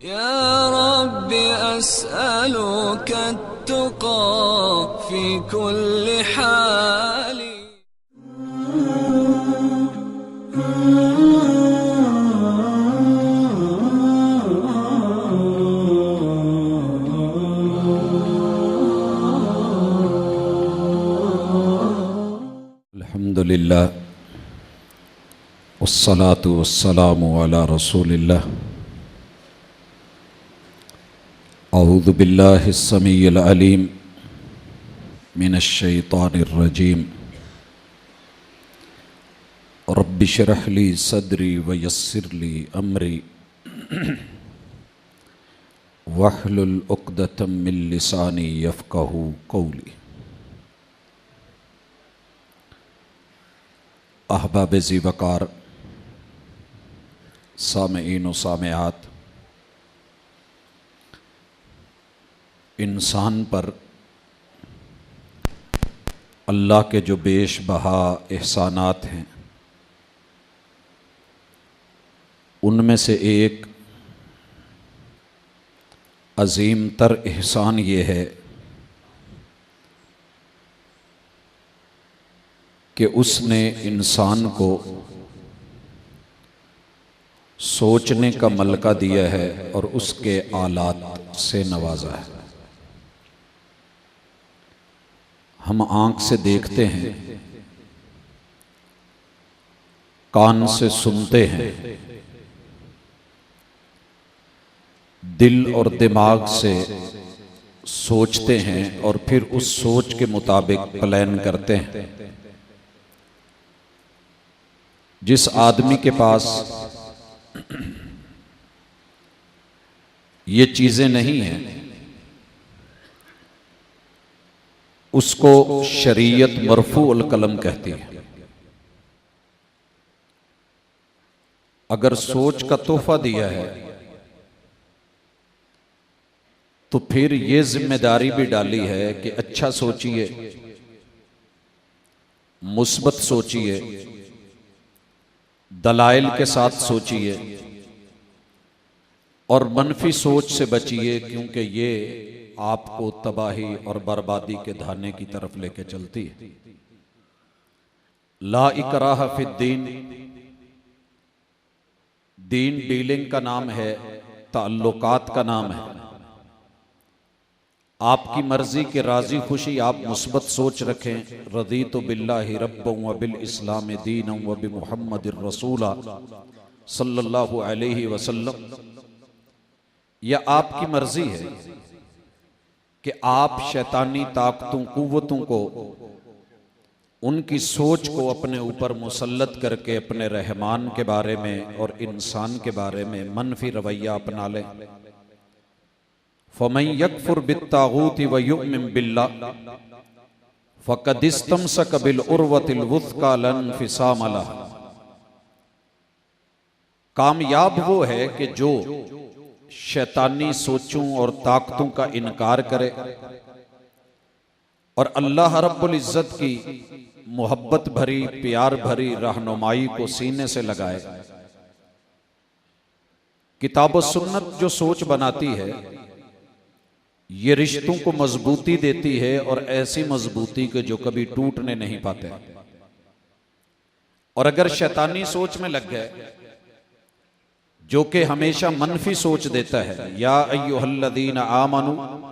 يا رب أسألك التقى في كل حال. الحمد لله والصلاة والسلام على رسول الله. أعوذ بالله السميع العليم من الشيطان الرجيم. رب اشرح لي صدري ويسر لي أمري واحلل عقدة من لساني يفقهوا قولي. احباب ذی وقار، سامعین و سامعات، انسان پر اللہ کے جو بیش بہا احسانات ہیں، ان میں سے ایک عظیم تر احسان یہ ہے کہ اس نے انسان کو سوچنے کا ملکہ دیا ہے اور اس کے آلات سے نوازا ہے۔ ہم آنکھ سے دیکھتے ہیں، کان سے سنتے ہیں، دل اور دماغ سے سوچتے ہیں اور پھر اس سوچ کے مطابق پلان کرتے ہیں۔ جس آدمی کے پاس یہ چیزیں نہیں ہیں، اس کو شریعت مرفوع القلم کہتی ہے۔ اگر سوچ کا تحفہ دیا ہے تو پھر یہ ذمہ داری بھی ڈالی ہے کہ اچھا سوچئے، مثبت سوچئے، دلائل کے ساتھ سوچئے اور منفی سوچ سے بچئے، کیونکہ یہ آپ کو تباہی اور بربادی کے دھانے کی طرف لے کے چلتی ہے۔ لا اکراہ فی الدین، دین ڈیلنگ کا نام ہے، تعلقات کا نام ہے۔ آپ کی مرضی کے راضی خوشی آپ مثبت سوچ رکھیں، رضیت باللہ ربا وبالاسلام دینا وبمحمد الرسول صلی اللہ علیہ وسلم، یا آپ کی مرضی ہے کہ آپ شیطانی طاقتوں قوتوں کو، ان کی سوچ کو اپنے اوپر مسلط کر کے اپنے رحمان کے بارے میں اور انسان کے بارے میں منفی رویہ اپنا لیں۔ فَمَن يَكْفُرْ بِالطَّاغُوتِ وَيُؤْمِن بِاللَّهِ فَقَدِ اسْتَمْسَكَ بِالْعُرْوَةِ الْوُثْقَىٰ لَا انفصام لَهَا۔ کامیاب وہ ہے کہ جو شیطانی سوچوں اور طاقتوں کا انکار کرے اور اللہ رب العزت کی محبت بھری، پیار بھری رہنمائی کو سینے سے لگائے۔ کتاب و سنت جو سوچ بناتی ہے، یہ رشتوں کو مضبوطی دیتی ہے، اور ایسی مضبوطی کہ جو کبھی ٹوٹنے نہیں پاتے۔ اور اگر شیطانی سوچ میں لگ گئے جو کہ ہمیشہ منفی سوچ دیتا ہے، یا ایھا الذین آمنوا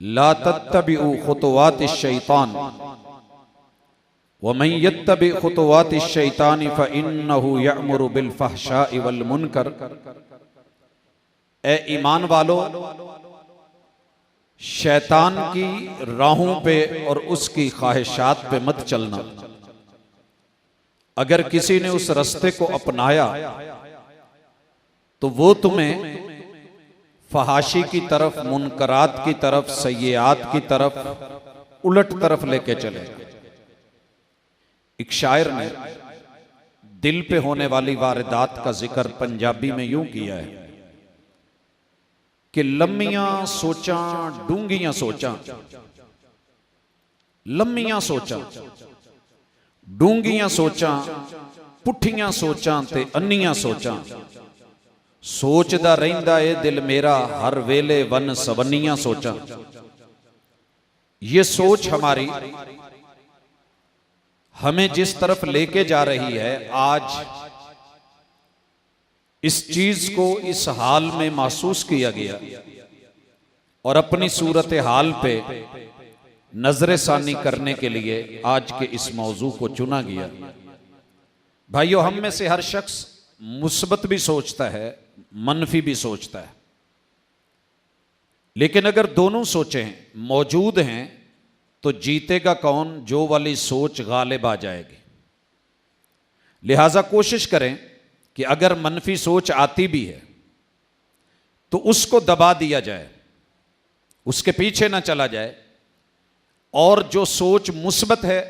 لا تتبعوا خطوات الشیطان ومن یتبع خطوات الشیطان فإنہ یأمر بالفحشاء والمنکر۔ اے ایمان والو، شیطان کی راہوں پہ اور اس کی خواہشات پہ مت چلنا۔ اگر کسی نے اس رستے کو اپنایا تو وہ تمہیں فحاشی کی طرف، منکرات کی طرف، سیئات کی طرف، الٹ طرف لے کے چلے۔ ایک شاعر نے دل پہ ہونے والی واردات کا ذکر پنجابی میں یوں کیا ہے کہ لمیاں سوچاں ڈونگیاں سوچاں، لمیاں سوچاں ڈونگیاں سوچاں، پٹھیاں سوچاں تے انیاں سوچاں، سوچدا رہندا اے دل میرا ہر ویلے ون سونیاں سوچاں. یہ سوچ ہماری ہمیں جس طرف لے کے جا رہی ہے، آج اس چیز کو اس حال میں محسوس کیا گیا اور اپنی صورتحال پہ نظر ثانی کرنے کے لیے آج کے اس موضوع کو چنا گیا. بھائیو، ہم میں سے ہر شخص مثبت بھی سوچتا ہے، منفی بھی سوچتا ہے، لیکن اگر دونوں سوچیں موجود ہیں تو جیتے گا کون؟ جو والی سوچ غالب آ جائے گی. لہذا کوشش کریں کہ اگر منفی سوچ آتی بھی ہے تو اس کو دبا دیا جائے، اس کے پیچھے نہ چلا جائے، اور جو سوچ مثبت ہے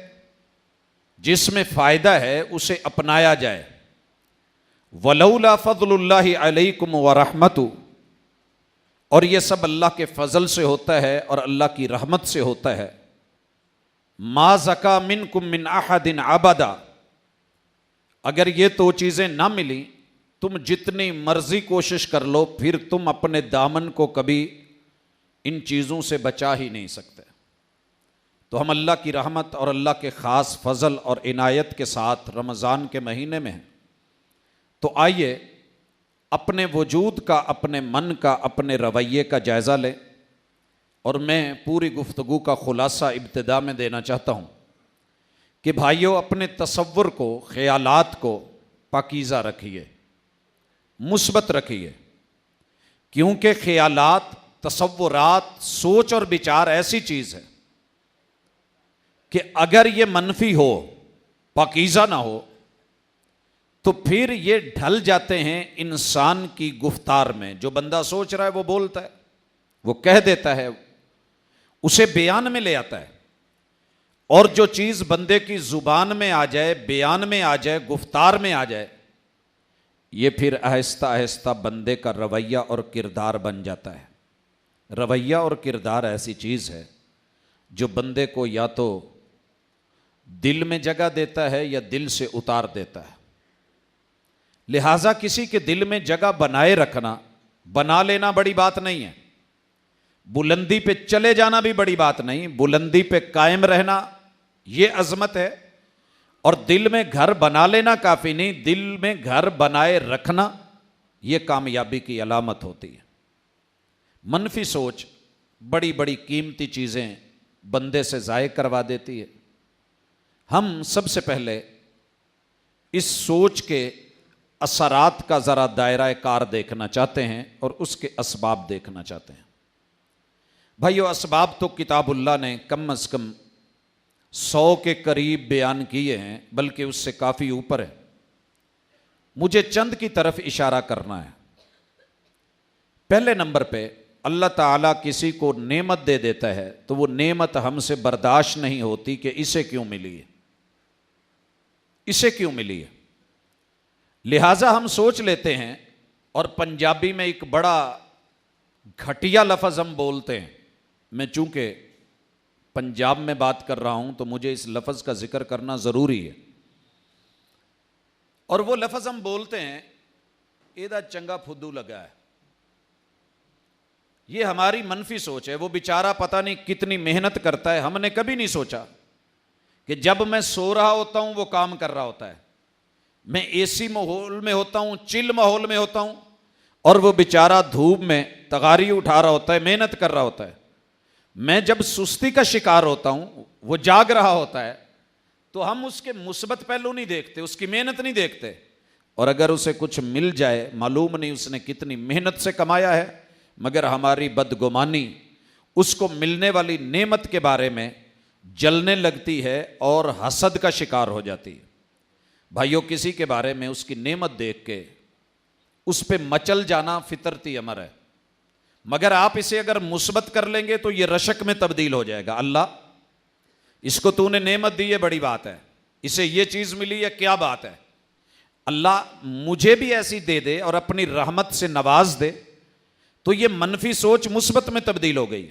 جس میں فائدہ ہے اسے اپنایا جائے. وَلَوْلَا فَضْلُ اللَّهِ عَلَيْكُمْ وَرَحْمَتُهُ، اور یہ سب اللہ کے فضل سے ہوتا ہے اور اللہ کی رحمت سے ہوتا ہے. مَا زَكَى مِنْكُمْ مِنْ أَحَدٍ أَبَدًا، اگر یہ تو چیزیں نہ ملی تم جتنی مرضی کوشش کر لو پھر تم اپنے دامن کو کبھی ان چیزوں سے بچا ہی نہیں سکتے. تو ہم اللہ کی رحمت اور اللہ کے خاص فضل اور عنایت کے ساتھ رمضان کے مہینے میں ہیں. تو آئیے اپنے وجود کا، اپنے من کا، اپنے رویے کا جائزہ لیں، اور میں پوری گفتگو کا خلاصہ ابتدا میں دینا چاہتا ہوں کہ بھائیو، اپنے تصور کو، خیالات کو پاکیزہ رکھیے، مثبت رکھیے، کیونکہ خیالات، تصورات، سوچ اور بچار ایسی چیز ہے کہ اگر یہ منفی ہو، پاکیزہ نہ ہو، تو پھر یہ ڈھل جاتے ہیں انسان کی گفتار میں. جو بندہ سوچ رہا ہے وہ بولتا ہے، وہ کہہ دیتا ہے، اسے بیان میں لے آتا ہے. اور جو چیز بندے کی زبان میں آ جائے، بیان میں آ جائے، گفتار میں آ جائے، یہ پھر آہستہ آہستہ بندے کا رویہ اور کردار بن جاتا ہے. رویہ اور کردار ایسی چیز ہے جو بندے کو یا تو دل میں جگہ دیتا ہے یا دل سے اتار دیتا ہے. لہٰذا کسی کے دل میں جگہ بنائے رکھنا، بنا لینا بڑی بات نہیں ہے. بلندی پہ چلے جانا بھی بڑی بات نہیں، بلندی پہ قائم رہنا یہ عظمت ہے. اور دل میں گھر بنا لینا کافی نہیں، دل میں گھر بنائے رکھنا یہ کامیابی کی علامت ہوتی ہے. منفی سوچ بڑی بڑی قیمتی چیزیں بندے سے ضائع کروا دیتی ہے. ہم سب سے پہلے اس سوچ کے اثرات کا ذرا دائرہ کار دیکھنا چاہتے ہیں اور اس کے اسباب دیکھنا چاہتے ہیں. بھائیو، اسباب تو کتاب اللہ نے کم از کم 100 کے قریب بیان کیے ہیں، بلکہ اس سے کافی اوپر ہے. مجھے چند کی طرف اشارہ کرنا ہے. پہلے نمبر پہ اللہ تعالیٰ کسی کو نعمت دے دیتا ہے تو وہ نعمت ہم سے برداشت نہیں ہوتی کہ اسے کیوں ملی ہے، اسے کیوں ملی ہے. لہٰذا ہم سوچ لیتے ہیں، اور پنجابی میں ایک بڑا گھٹیا لفظ ہم بولتے ہیں. میں چونکہ پنجاب میں بات کر رہا ہوں تو مجھے اس لفظ کا ذکر کرنا ضروری ہے. اور وہ لفظ ہم بولتے ہیں، ایدہ چنگا پھدو لگا ہے. یہ ہماری منفی سوچ ہے. وہ بیچارہ پتہ نہیں کتنی محنت کرتا ہے. ہم نے کبھی نہیں سوچا کہ جب میں سو رہا ہوتا ہوں وہ کام کر رہا ہوتا ہے، میں اے سی ماحول میں ہوتا ہوں، چل ماحول میں ہوتا ہوں، اور وہ بیچارہ دھوپ میں تغاری اٹھا رہا ہوتا ہے، محنت کر رہا ہوتا ہے. میں جب سستی کا شکار ہوتا ہوں، وہ جاگ رہا ہوتا ہے، تو ہم اس کے مثبت پہلو نہیں دیکھتے، اس کی محنت نہیں دیکھتے. اور اگر اسے کچھ مل جائے، معلوم نہیں اس نے کتنی محنت سے کمایا ہے، مگر ہماری بدگمانی اس کو ملنے والی نعمت کے بارے میں جلنے لگتی ہے اور حسد کا شکار ہو جاتی ہے. بھائیو، کسی کے بارے میں اس کی نعمت دیکھ کے اس پہ مچل جانا فطرتی امر ہے، مگر آپ اسے اگر مثبت کر لیں گے تو یہ رشک میں تبدیل ہو جائے گا. اللہ، اس کو تو نے نعمت دی ہے، بڑی بات ہے، اسے یہ چیز ملی ہے، کیا بات ہے. اللہ مجھے بھی ایسی دے دے اور اپنی رحمت سے نواز دے، تو یہ منفی سوچ مثبت میں تبدیل ہو گئی.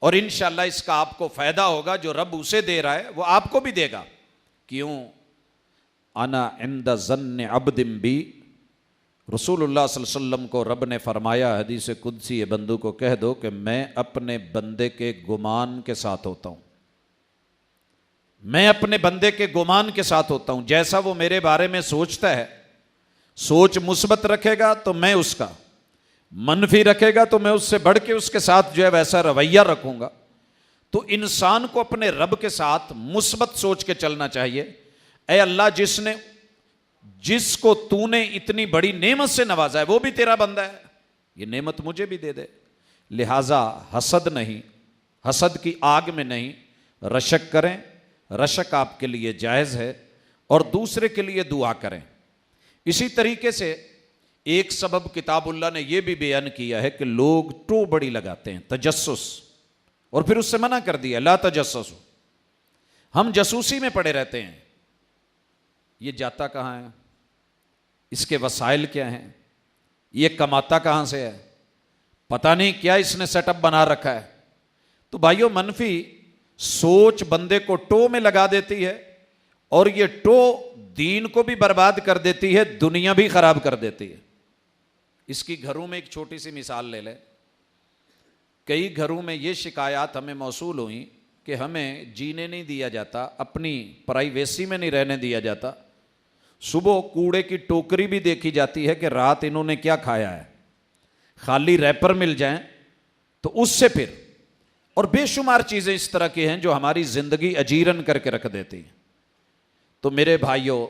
اور انشاءاللہ اس کا آپ کو فائدہ ہوگا. جو رب اسے دے رہا ہے وہ آپ کو بھی دے گا. کیوں؟ انا عند ظن عبد بی رسول اللہ صلی اللہ علیہ وسلم کو رب نے فرمایا حدیث قدسی بندوں کو کہہ دو کہ میں اپنے بندے کے گمان کے ساتھ ہوتا ہوں، میں اپنے بندے کے گمان کے ساتھ ہوتا ہوں، جیسا وہ میرے بارے میں سوچتا ہے، سوچ مثبت رکھے گا تو میں اس کا، منفی رکھے گا تو میں اس سے بڑھ کے اس کے ساتھ جو ہے ویسا رویہ رکھوں گا۔ تو انسان کو اپنے رب کے ساتھ مثبت سوچ کے چلنا چاہیے۔ اے اللہ، جس کو تو نے اتنی بڑی نعمت سے نوازا ہے وہ بھی تیرا بندہ ہے، یہ نعمت مجھے بھی دے دے۔ لہٰذا حسد نہیں، حسد کی آگ میں نہیں رشک کریں، رشک آپ کے لیے جائز ہے، اور دوسرے کے لیے دعا کریں۔ اسی طریقے سے ایک سبب کتاب اللہ نے یہ بھی بیان کیا ہے کہ لوگ ٹو بڑی لگاتے ہیں، تجسس، اور پھر اس سے منع کر دیا لا تجسس، ہم جاسوسی میں پڑے رہتے ہیں، یہ جاتا کہاں ہے، اس کے وسائل کیا ہیں، یہ کماتا کہاں سے ہے، پتہ نہیں کیا اس نے سیٹ اپ بنا رکھا ہے۔ تو بھائیو، منفی سوچ بندے کو ٹو میں لگا دیتی ہے، اور یہ ٹو دین کو بھی برباد کر دیتی ہے، دنیا بھی خراب کر دیتی ہے۔ اس کی گھروں میں ایک چھوٹی سی مثال لے لیں۔ کئی گھروں میں یہ شکایات ہمیں موصول ہوئیں کہ ہمیں جینے نہیں دیا جاتا، اپنی پرائیویسی میں نہیں رہنے دیا جاتا۔ صبح کوڑے کی ٹوکری بھی دیکھی جاتی ہے کہ رات انہوں نے کیا کھایا ہے، خالی ریپر مل جائیں تو اس سے پھر، اور بے شمار چیزیں اس طرح کی ہیں جو ہماری زندگی اجیرن کر کے رکھ دیتی ہیں۔ تو میرے بھائیوں،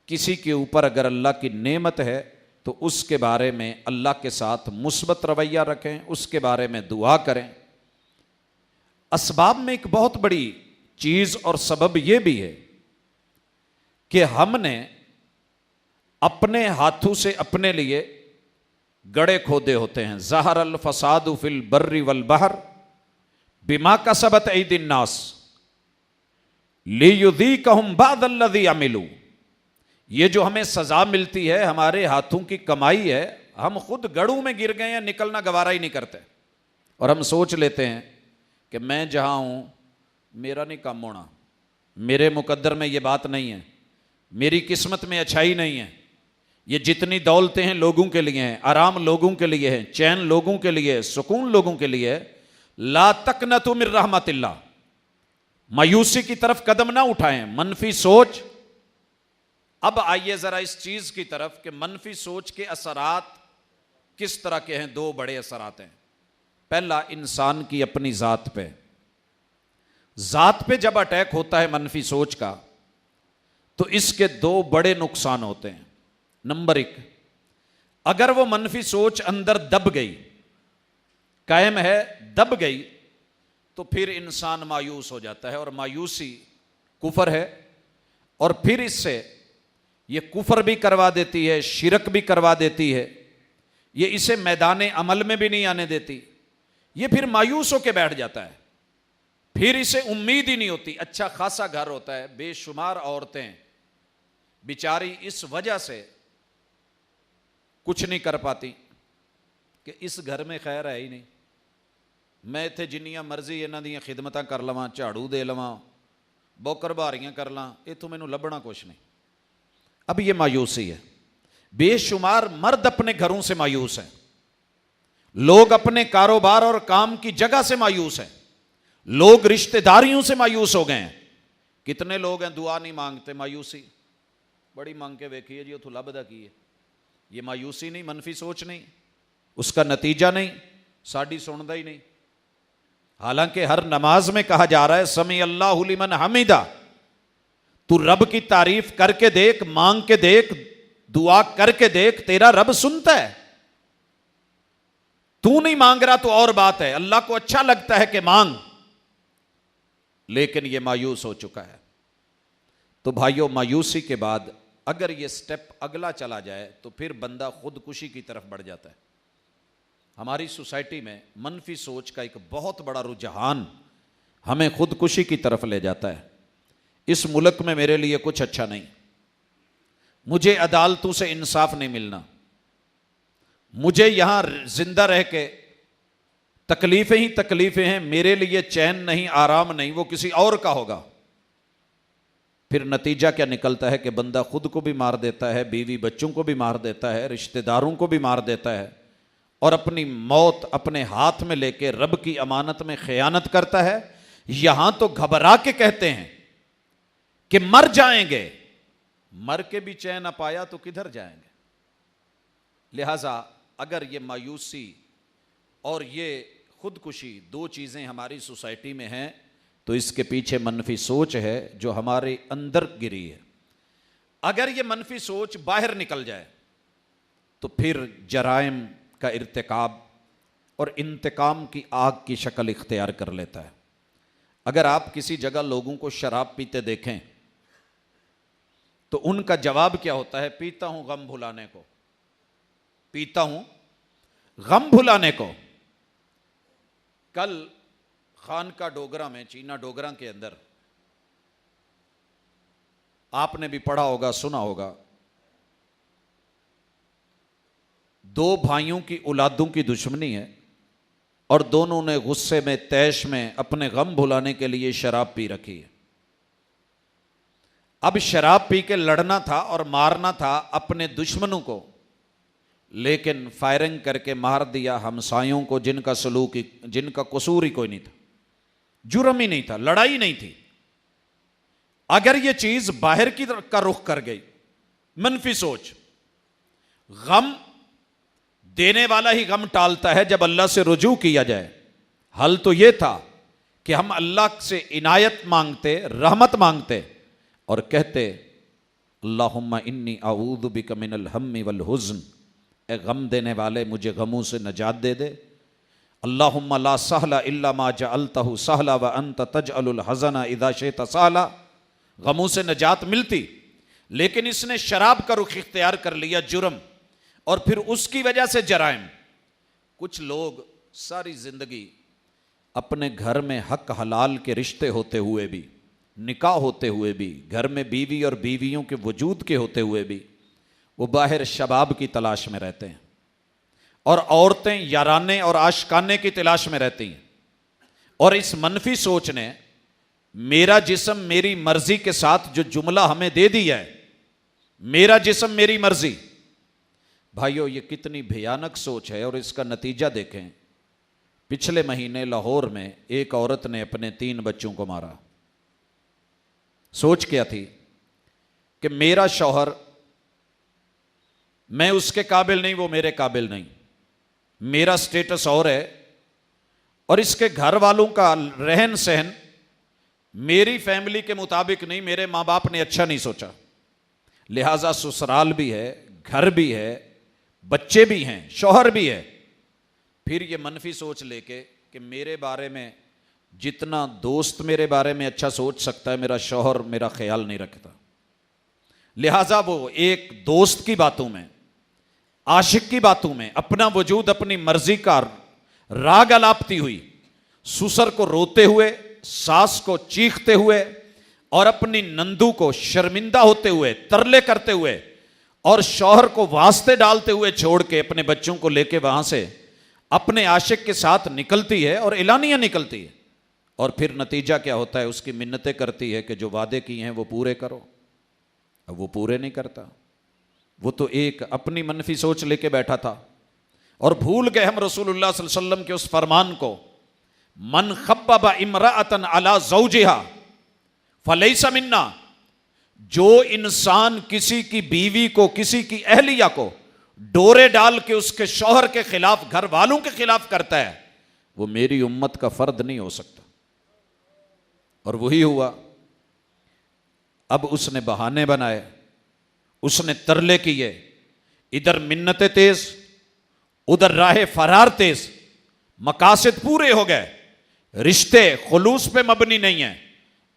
کسی کے اوپر اگر اللہ کی نعمت ہے تو اس کے بارے میں اللہ کے ساتھ مثبت رویہ رکھیں، اس کے بارے میں دعا کریں۔ اسباب میں ایک بہت بڑی چیز اور سبب یہ بھی ہے کہ ہم نے اپنے ہاتھوں سے اپنے لیے گڑھے کھودے ہوتے ہیں۔ ظہر الفساد فی البر والبحر بما کسبت ایدی الناس لیذیقہم بعض الذی عملوا، یہ جو ہمیں سزا ملتی ہے ہمارے ہاتھوں کی کمائی ہے، ہم خود گڑھوں میں گر گئے ہیں، نکلنا گوارا ہی نہیں کرتے، اور ہم سوچ لیتے ہیں کہ میں جہاں ہوں میرا نہیں کام ہونا، میرے مقدر میں یہ بات نہیں ہے، میری قسمت میں اچھائی نہیں ہے، یہ جتنی دولتیں ہیں لوگوں کے لیے ہیں، آرام لوگوں کے لیے ہیں، چین لوگوں کے لیے، سکون لوگوں کے لیے۔ لا تقنطوا من رحمت اللہ، مایوسی کی طرف قدم نہ اٹھائیں، منفی سوچ۔ اب آئیے ذرا اس چیز کی طرف کہ منفی سوچ کے اثرات کس طرح کے ہیں۔ دو بڑے اثرات ہیں۔ پہلا، انسان کی اپنی ذات پہ جب اٹیک ہوتا ہے منفی سوچ کا تو اس کے دو بڑے نقصان ہوتے ہیں۔ نمبر ایک، اگر وہ منفی سوچ اندر دب گئی، قائم ہے، دب گئی، تو پھر انسان مایوس ہو جاتا ہے، اور مایوسی کفر ہے، اور پھر اس سے یہ کفر بھی کروا دیتی ہے، شرک بھی کروا دیتی ہے، یہ اسے میدان عمل میں بھی نہیں آنے دیتی، یہ پھر مایوس ہو کے بیٹھ جاتا ہے، پھر اسے امید ہی نہیں ہوتی۔ اچھا خاصا گھر ہوتا ہے، بے شمار عورتیں بیچاری اس وجہ سے کچھ نہیں کر پاتی کہ اس گھر میں خیر ہے ہی نہیں، میں اتنے جنیاں مرضی انہاں دیاں خدمتاں کر لواں، جھاڑو دے لواں، بوکر باریاں کر لاں، اتوں مینوں لبنا کچھ نہیں۔ اب یہ مایوسی ہے۔ بے شمار مرد اپنے گھروں سے مایوس ہیں، لوگ اپنے کاروبار اور کام کی جگہ سے مایوس ہیں، لوگ رشتہ داریوں سے مایوس ہو گئے ہیں۔ کتنے لوگ ہیں دعا نہیں مانگتے، مایوسی بڑی مانگ کے ویکھیے جی اتوں لبدا کی ہے۔ یہ مایوسی نہیں، منفی سوچ نہیں، اس کا نتیجہ نہیں، ساڈی سندا ہی نہیں۔ حالانکہ ہر نماز میں کہا جا رہا ہے سمیع اللہ لمن حمیدہ، تو رب کی تعریف کر کے دیکھ، مانگ کے دیکھ، دعا کر کے دیکھ، تیرا رب سنتا ہے۔ تو نہیں مانگ رہا تو اور بات ہے، اللہ کو اچھا لگتا ہے کہ مانگ، لیکن یہ مایوس ہو چکا ہے۔ تو بھائیو، مایوسی کے بعد اگر یہ سٹیپ اگلا چلا جائے تو پھر بندہ خودکشی کی طرف بڑھ جاتا ہے۔ ہماری سوسائٹی میں منفی سوچ کا ایک بہت بڑا رجحان ہمیں خودکشی کی طرف لے جاتا ہے۔ اس ملک میں میرے لیے کچھ اچھا نہیں، مجھے عدالتوں سے انصاف نہیں ملنا، مجھے یہاں زندہ رہ کے تکلیفیں ہی تکلیفیں ہیں، میرے لیے چین نہیں، آرام نہیں، وہ کسی اور کا ہوگا۔ پھر نتیجہ کیا نکلتا ہے کہ بندہ خود کو بھی مار دیتا ہے، بیوی بچوں کو بھی مار دیتا ہے، رشتہ داروں کو بھی مار دیتا ہے، اور اپنی موت اپنے ہاتھ میں لے کے رب کی امانت میں خیانت کرتا ہے۔ یہاں تو گھبرا کے کہتے ہیں کہ مر جائیں گے، مر کے بھی چین نہ پایا تو کدھر جائیں گے؟ لہٰذا اگر یہ مایوسی اور یہ خودکشی دو چیزیں ہماری سوسائٹی میں ہیں تو اس کے پیچھے منفی سوچ ہے جو ہمارے اندر گری ہے۔ اگر یہ منفی سوچ باہر نکل جائے تو پھر جرائم کا ارتکاب اور انتقام کی آگ کی شکل اختیار کر لیتا ہے۔ اگر آپ کسی جگہ لوگوں کو شراب پیتے دیکھیں تو ان کا جواب کیا ہوتا ہے؟ پیتا ہوں غم بھلانے کو، پیتا ہوں غم بھلانے کو۔ کل خانقاہ ڈوگرہ میں، چینا ڈوگرہ کے اندر، آپ نے بھی پڑھا ہوگا سنا ہوگا، دو بھائیوں کی اولادوں کی دشمنی ہے اور دونوں نے غصے میں طیش میں اپنے غم بھلانے کے لیے شراب پی رکھی ہے۔ اب شراب پی کے لڑنا تھا اور مارنا تھا اپنے دشمنوں کو، لیکن فائرنگ کر کے مار دیا ہمسایوں کو جن کا سلوک، جن کا قصور ہی کوئی نہیں تھا، جرم ہی نہیں تھا، لڑائی نہیں تھی۔ اگر یہ چیز باہر کی طرف کا رخ کر گئی، منفی سوچ، غم دینے والا ہی غم ٹالتا ہے جب اللہ سے رجوع کیا جائے۔ حل تو یہ تھا کہ ہم اللہ سے عنایت مانگتے، رحمت مانگتے اور کہتے اللہم انی اعوذ بک من الہم والحزن، اے غم دینے والے مجھے غموں سے نجات دے دے۔ اللہم لا سہل الا ما جعلتہ سہلا وانت تجعل الحزن اذا شئت سہلا۔ غموں سے نجات ملتی، لیکن اس نے شراب کا رخ اختیار کر لیا، جرم، اور پھر اس کی وجہ سے جرائم۔ کچھ لوگ ساری زندگی اپنے گھر میں حق حلال کے رشتے ہوتے ہوئے بھی، نکاح ہوتے ہوئے بھی، گھر میں بیوی اور بیویوں کے وجود کے ہوتے ہوئے بھی، وہ باہر شباب کی تلاش میں رہتے ہیں، اور عورتیں یارانے اور عاشقانے کی تلاش میں رہتی ہیں۔ اور اس منفی سوچ نے میرا جسم میری مرضی کے ساتھ جو جملہ ہمیں دے دیا ہے، میرا جسم میری مرضی، بھائیو یہ کتنی بھیانک سوچ ہے۔ اور اس کا نتیجہ دیکھیں، پچھلے مہینے لاہور میں ایک عورت نے اپنے 3 بچوں کو مارا۔ سوچ کیا تھی کہ میرا شوہر، میں اس کے قابل نہیں، وہ میرے قابل نہیں، میرا سٹیٹس اور ہے، اور اس کے گھر والوں کا رہن سہن میری فیملی کے مطابق نہیں، میرے ماں باپ نے اچھا نہیں سوچا، لہٰذا سسرال بھی ہے، گھر بھی ہے، بچے بھی ہیں، شوہر بھی ہے۔ پھر یہ منفی سوچ لے کے کہ میرے بارے میں جتنا دوست میرے بارے میں اچھا سوچ سکتا ہے، میرا شوہر میرا خیال نہیں رکھتا، لہٰذا وہ ایک دوست کی باتوں میں، عاشق کی باتوں میں اپنا وجود اپنی مرضی کا راگ الاپتی ہوئی، سسر کو روتے ہوئے، ساس کو چیختے ہوئے، اور اپنی نندو کو شرمندہ ہوتے ہوئے، ترلے کرتے ہوئے، اور شوہر کو واسطے ڈالتے ہوئے چھوڑ کے اپنے بچوں کو لے کے وہاں سے اپنے عاشق کے ساتھ نکلتی ہے، اور اعلانیہ نکلتی ہے، اور پھر نتیجہ کیا ہوتا ہے؟ اس کی منتیں کرتی ہے کہ جو وعدے کیے ہیں وہ پورے کرو، اب وہ پورے نہیں کرتا۔ وہ تو ایک اپنی منفی سوچ لے کے بیٹھا تھا، اور بھول گئے ہم رسول اللہ صلی اللہ علیہ وسلم کے اس فرمان کو، من خبب امرأۃ علی زوجہا فلیس منا۔ جو انسان کسی کی بیوی کو، کسی کی اہلیہ کو ڈورے ڈال کے اس کے شوہر کے خلاف، گھر والوں کے خلاف کرتا ہے، وہ میری امت کا فرد نہیں ہو سکتا۔ اور وہی ہوا۔ اب اس نے بہانے بنائے، اس نے ترلے کیے، ادھر منتیں تیز، ادھر راہ فرار تیز، مقاصد پورے ہو گئے، رشتے خلوص پہ مبنی نہیں ہیں،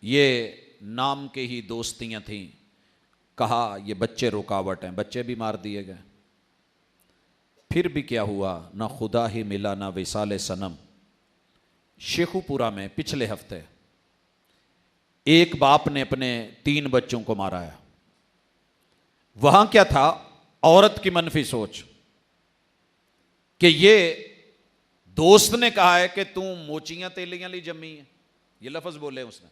یہ نام کے ہی دوستیاں تھیں، کہا یہ بچے رکاوٹ ہیں، بچے بھی مار دیے گئے۔ پھر بھی کیا ہوا؟ نہ خدا ہی ملا نہ وصال صنم۔ شیخو پورہ میں پچھلے ہفتے ایک باپ نے اپنے 3 بچوں کو مارا ہے۔ وہاں کیا تھا؟ عورت کی منفی سوچ کہ یہ دوست نے کہا ہے کہ تم موچیاں تیلیاں لی جمی ہیں، یہ لفظ بولے اس نے،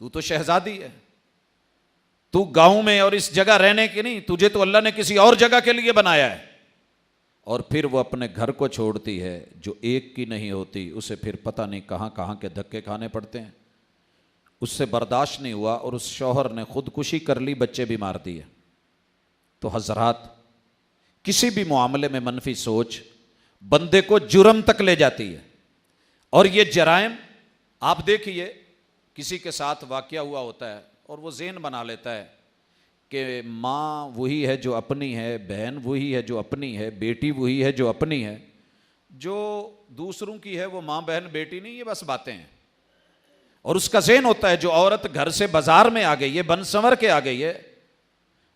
تو تو شہزادی ہے، تو گاؤں میں اور اس جگہ رہنے کی نہیں، تجھے تو اللہ نے کسی اور جگہ کے لیے بنایا ہے۔ اور پھر وہ اپنے گھر کو چھوڑتی ہے جو ایک کی نہیں ہوتی، اسے پھر پتہ نہیں کہاں کہاں کے دھکے کھانے پڑتے ہیں۔ اس سے برداشت نہیں ہوا اور اس شوہر نے خودکشی کر لی، بچے بھی مار دیے۔ تو حضرات، کسی بھی معاملے میں منفی سوچ بندے کو جرم تک لے جاتی ہے، اور یہ جرائم آپ دیکھیے، کسی کے ساتھ واقعہ ہوا ہوتا ہے اور وہ ذہن بنا لیتا ہے کہ ماں وہی ہے جو اپنی ہے، بہن وہی ہے جو اپنی ہے، بیٹی وہی ہے جو اپنی ہے، جو دوسروں کی ہے وہ ماں بہن بیٹی نہیں، یہ بس باتیں ہیں۔ اور اس کا ذہن ہوتا ہے جو عورت گھر سے بازار میں آ گئی ہے، بن سنور کے آ گئی ہے،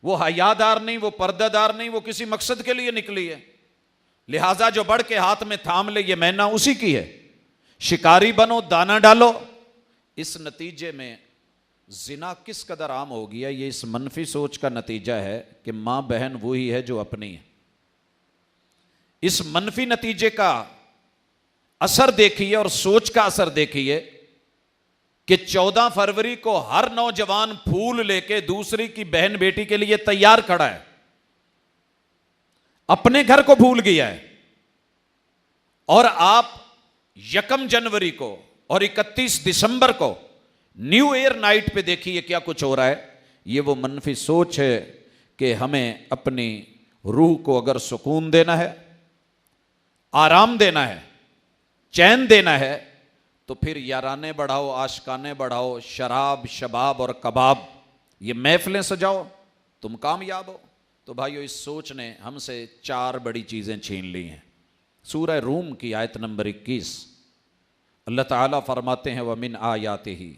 وہ حیادار نہیں، وہ پردہ دار نہیں، وہ کسی مقصد کے لیے نکلی ہے، لہٰذا جو بڑھ کے ہاتھ میں تھام لے یہ مینا اسی کی ہے، شکاری بنو دانہ ڈالو۔ اس نتیجے میں زنا کس قدر عام ہو گیا، یہ اس منفی سوچ کا نتیجہ ہے کہ ماں بہن وہی ہے جو اپنی ہے۔ اس منفی نتیجے کا اثر دیکھیے اور سوچ کا اثر دیکھیے کہ 14 فروری کو ہر نوجوان پھول لے کے دوسری کی بہن بیٹی کے لیے تیار کھڑا ہے، اپنے گھر کو بھول گیا ہے۔ اور آپ 1 جنوری کو اور 31 دسمبر کو نیو ایئر نائٹ پہ دیکھیے کیا کچھ ہو رہا ہے۔ یہ وہ منفی سوچ ہے کہ ہمیں اپنی روح کو اگر سکون دینا ہے، آرام دینا ہے، چین دینا ہے، تو پھر یارانے بڑھاؤ، عاشقانے بڑھاؤ، شراب شباب اور کباب، یہ محفلیں سجاؤ، تم کامیاب ہو۔ تو بھائیو، اس سوچ نے ہم سے 4 بڑی چیزیں چھین لی ہیں۔ سورہ روم کی آیت نمبر 21، اللہ تعالیٰ فرماتے ہیں وَمِنْ آیَاتِهِ،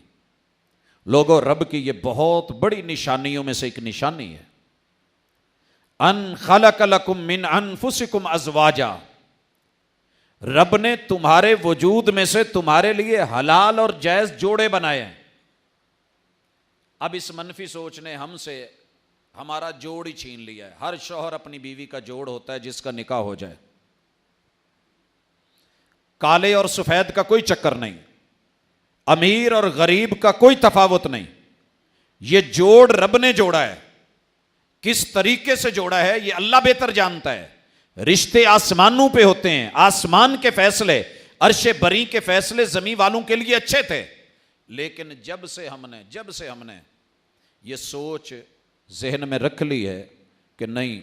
لوگوں رب کی یہ بہت بڑی نشانیوں میں سے ایک نشانی ہے، ان خلق لکم من انفسکم ازواجا، رب نے تمہارے وجود میں سے تمہارے لیے حلال اور جائز جوڑے بنائے ہیں۔ اب اس منفی سوچ نے ہم سے ہمارا جوڑ ہی چھین لیا ہے۔ ہر شوہر اپنی بیوی کا جوڑ ہوتا ہے جس کا نکاح ہو جائے، کالے اور سفید کا کوئی چکر نہیں، امیر اور غریب کا کوئی تفاوت نہیں، یہ جوڑ رب نے جوڑا ہے۔ کس طریقے سے جوڑا ہے یہ اللہ بہتر جانتا ہے۔ رشتے آسمانوں پہ ہوتے ہیں، آسمان کے فیصلے، عرش بری کے فیصلے زمین والوں کے لیے اچھے تھے، لیکن جب سے ہم نے یہ سوچ ذہن میں رکھ لی ہے کہ نہیں،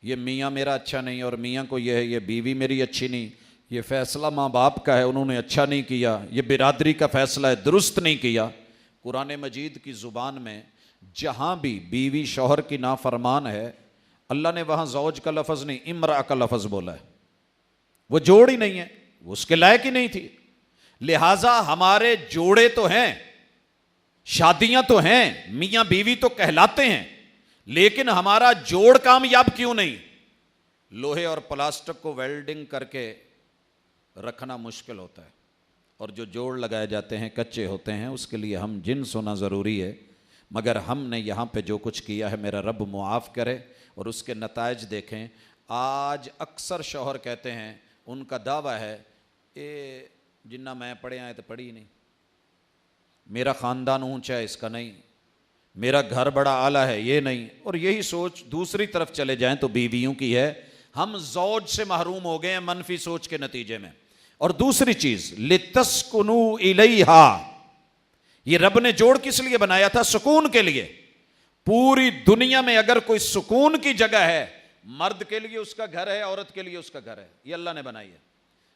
یہ میاں میرا اچھا نہیں، اور میاں کو یہ ہے، یہ بیوی میری اچھی نہیں، یہ فیصلہ ماں باپ کا ہے، انہوں نے اچھا نہیں کیا، یہ برادری کا فیصلہ ہے، درست نہیں کیا۔ قرآن مجید کی زبان میں جہاں بھی بیوی شوہر کی نافرمان ہے، اللہ نے وہاں زوج کا لفظ نہیں، امرأہ کا لفظ بولا ہے۔ وہ جوڑ ہی نہیں ہے، وہ اس کے لائق ہی نہیں تھی۔ لہٰذا ہمارے جوڑے تو ہیں، شادیاں تو ہیں، میاں بیوی تو کہلاتے ہیں، لیکن ہمارا جوڑ کامیاب کیوں نہیں؟ لوہے اور پلاسٹک کو ویلڈنگ کر کے رکھنا مشکل ہوتا ہے، اور جو جوڑ لگائے جاتے ہیں کچے ہوتے ہیں، اس کے لیے ہم جنس ہونا ضروری ہے۔ مگر ہم نے یہاں پہ جو کچھ کیا ہے میرا رب معاف کرے، اور اس کے نتائج دیکھیں۔ آج اکثر شوہر کہتے ہیں، ان کا دعویٰ ہے، اے جنہ میں پڑھے آئے تو پڑھی نہیں، میرا خاندان اونچا ہے اس کا نہیں، میرا گھر بڑا اعلیٰ ہے یہ نہیں۔ اور یہی سوچ دوسری طرف چلے جائیں تو بیویوں کی ہے۔ ہم زوج سے محروم ہو گئے ہیں منفی سوچ کے نتیجے میں۔ اور دوسری چیز، لِتَسْكُنُوا إِلَيْهَا، یہ رب نے جوڑ کس لیے بنایا تھا؟ سکون کے لیے۔ پوری دنیا میں اگر کوئی سکون کی جگہ ہے، مرد کے لیے اس کا گھر ہے، عورت کے لیے اس کا گھر ہے، یہ اللہ نے بنائی ہے۔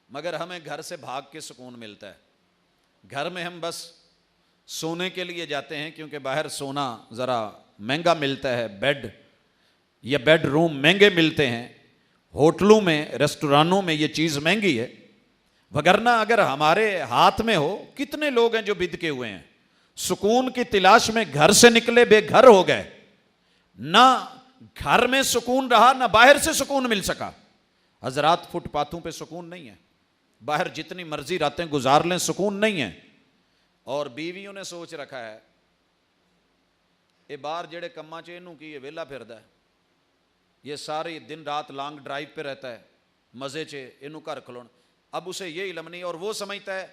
مگر ہمیں گھر سے بھاگ کے سکون ملتا ہے۔ گھر میں ہم بس سونے کے لیے جاتے ہیں، کیونکہ باہر سونا ذرا مہنگا ملتا ہے، بیڈ یا بیڈ روم مہنگے ملتے ہیں، ہوٹلوں میں ریسٹورانوں میں یہ چیز مہنگی ہے۔ وگرنہ اگر ہمارے ہاتھ میں ہو، کتنے لوگ ہیں جو بد کے ہوئے ہیں، سکون کی تلاش میں گھر سے نکلے بے گھر ہو گئے، نہ گھر میں سکون رہا نہ باہر سے سکون مل سکا۔ حضرات، فٹ پاتھوں پہ سکون نہیں ہے، باہر جتنی مرضی راتیں گزار لیں سکون نہیں ہے۔ اور بیویوں نے سوچ رکھا ہے، یہ باہر جڑے کما چ انہوں کی یہ ویلا پھردا ہے، یہ ساری دن رات لانگ ڈرائیو پہ رہتا ہے، مزے چ انہوں گھر کھلون۔ اب اسے یہ علم نہیں، اور وہ سمجھتا ہے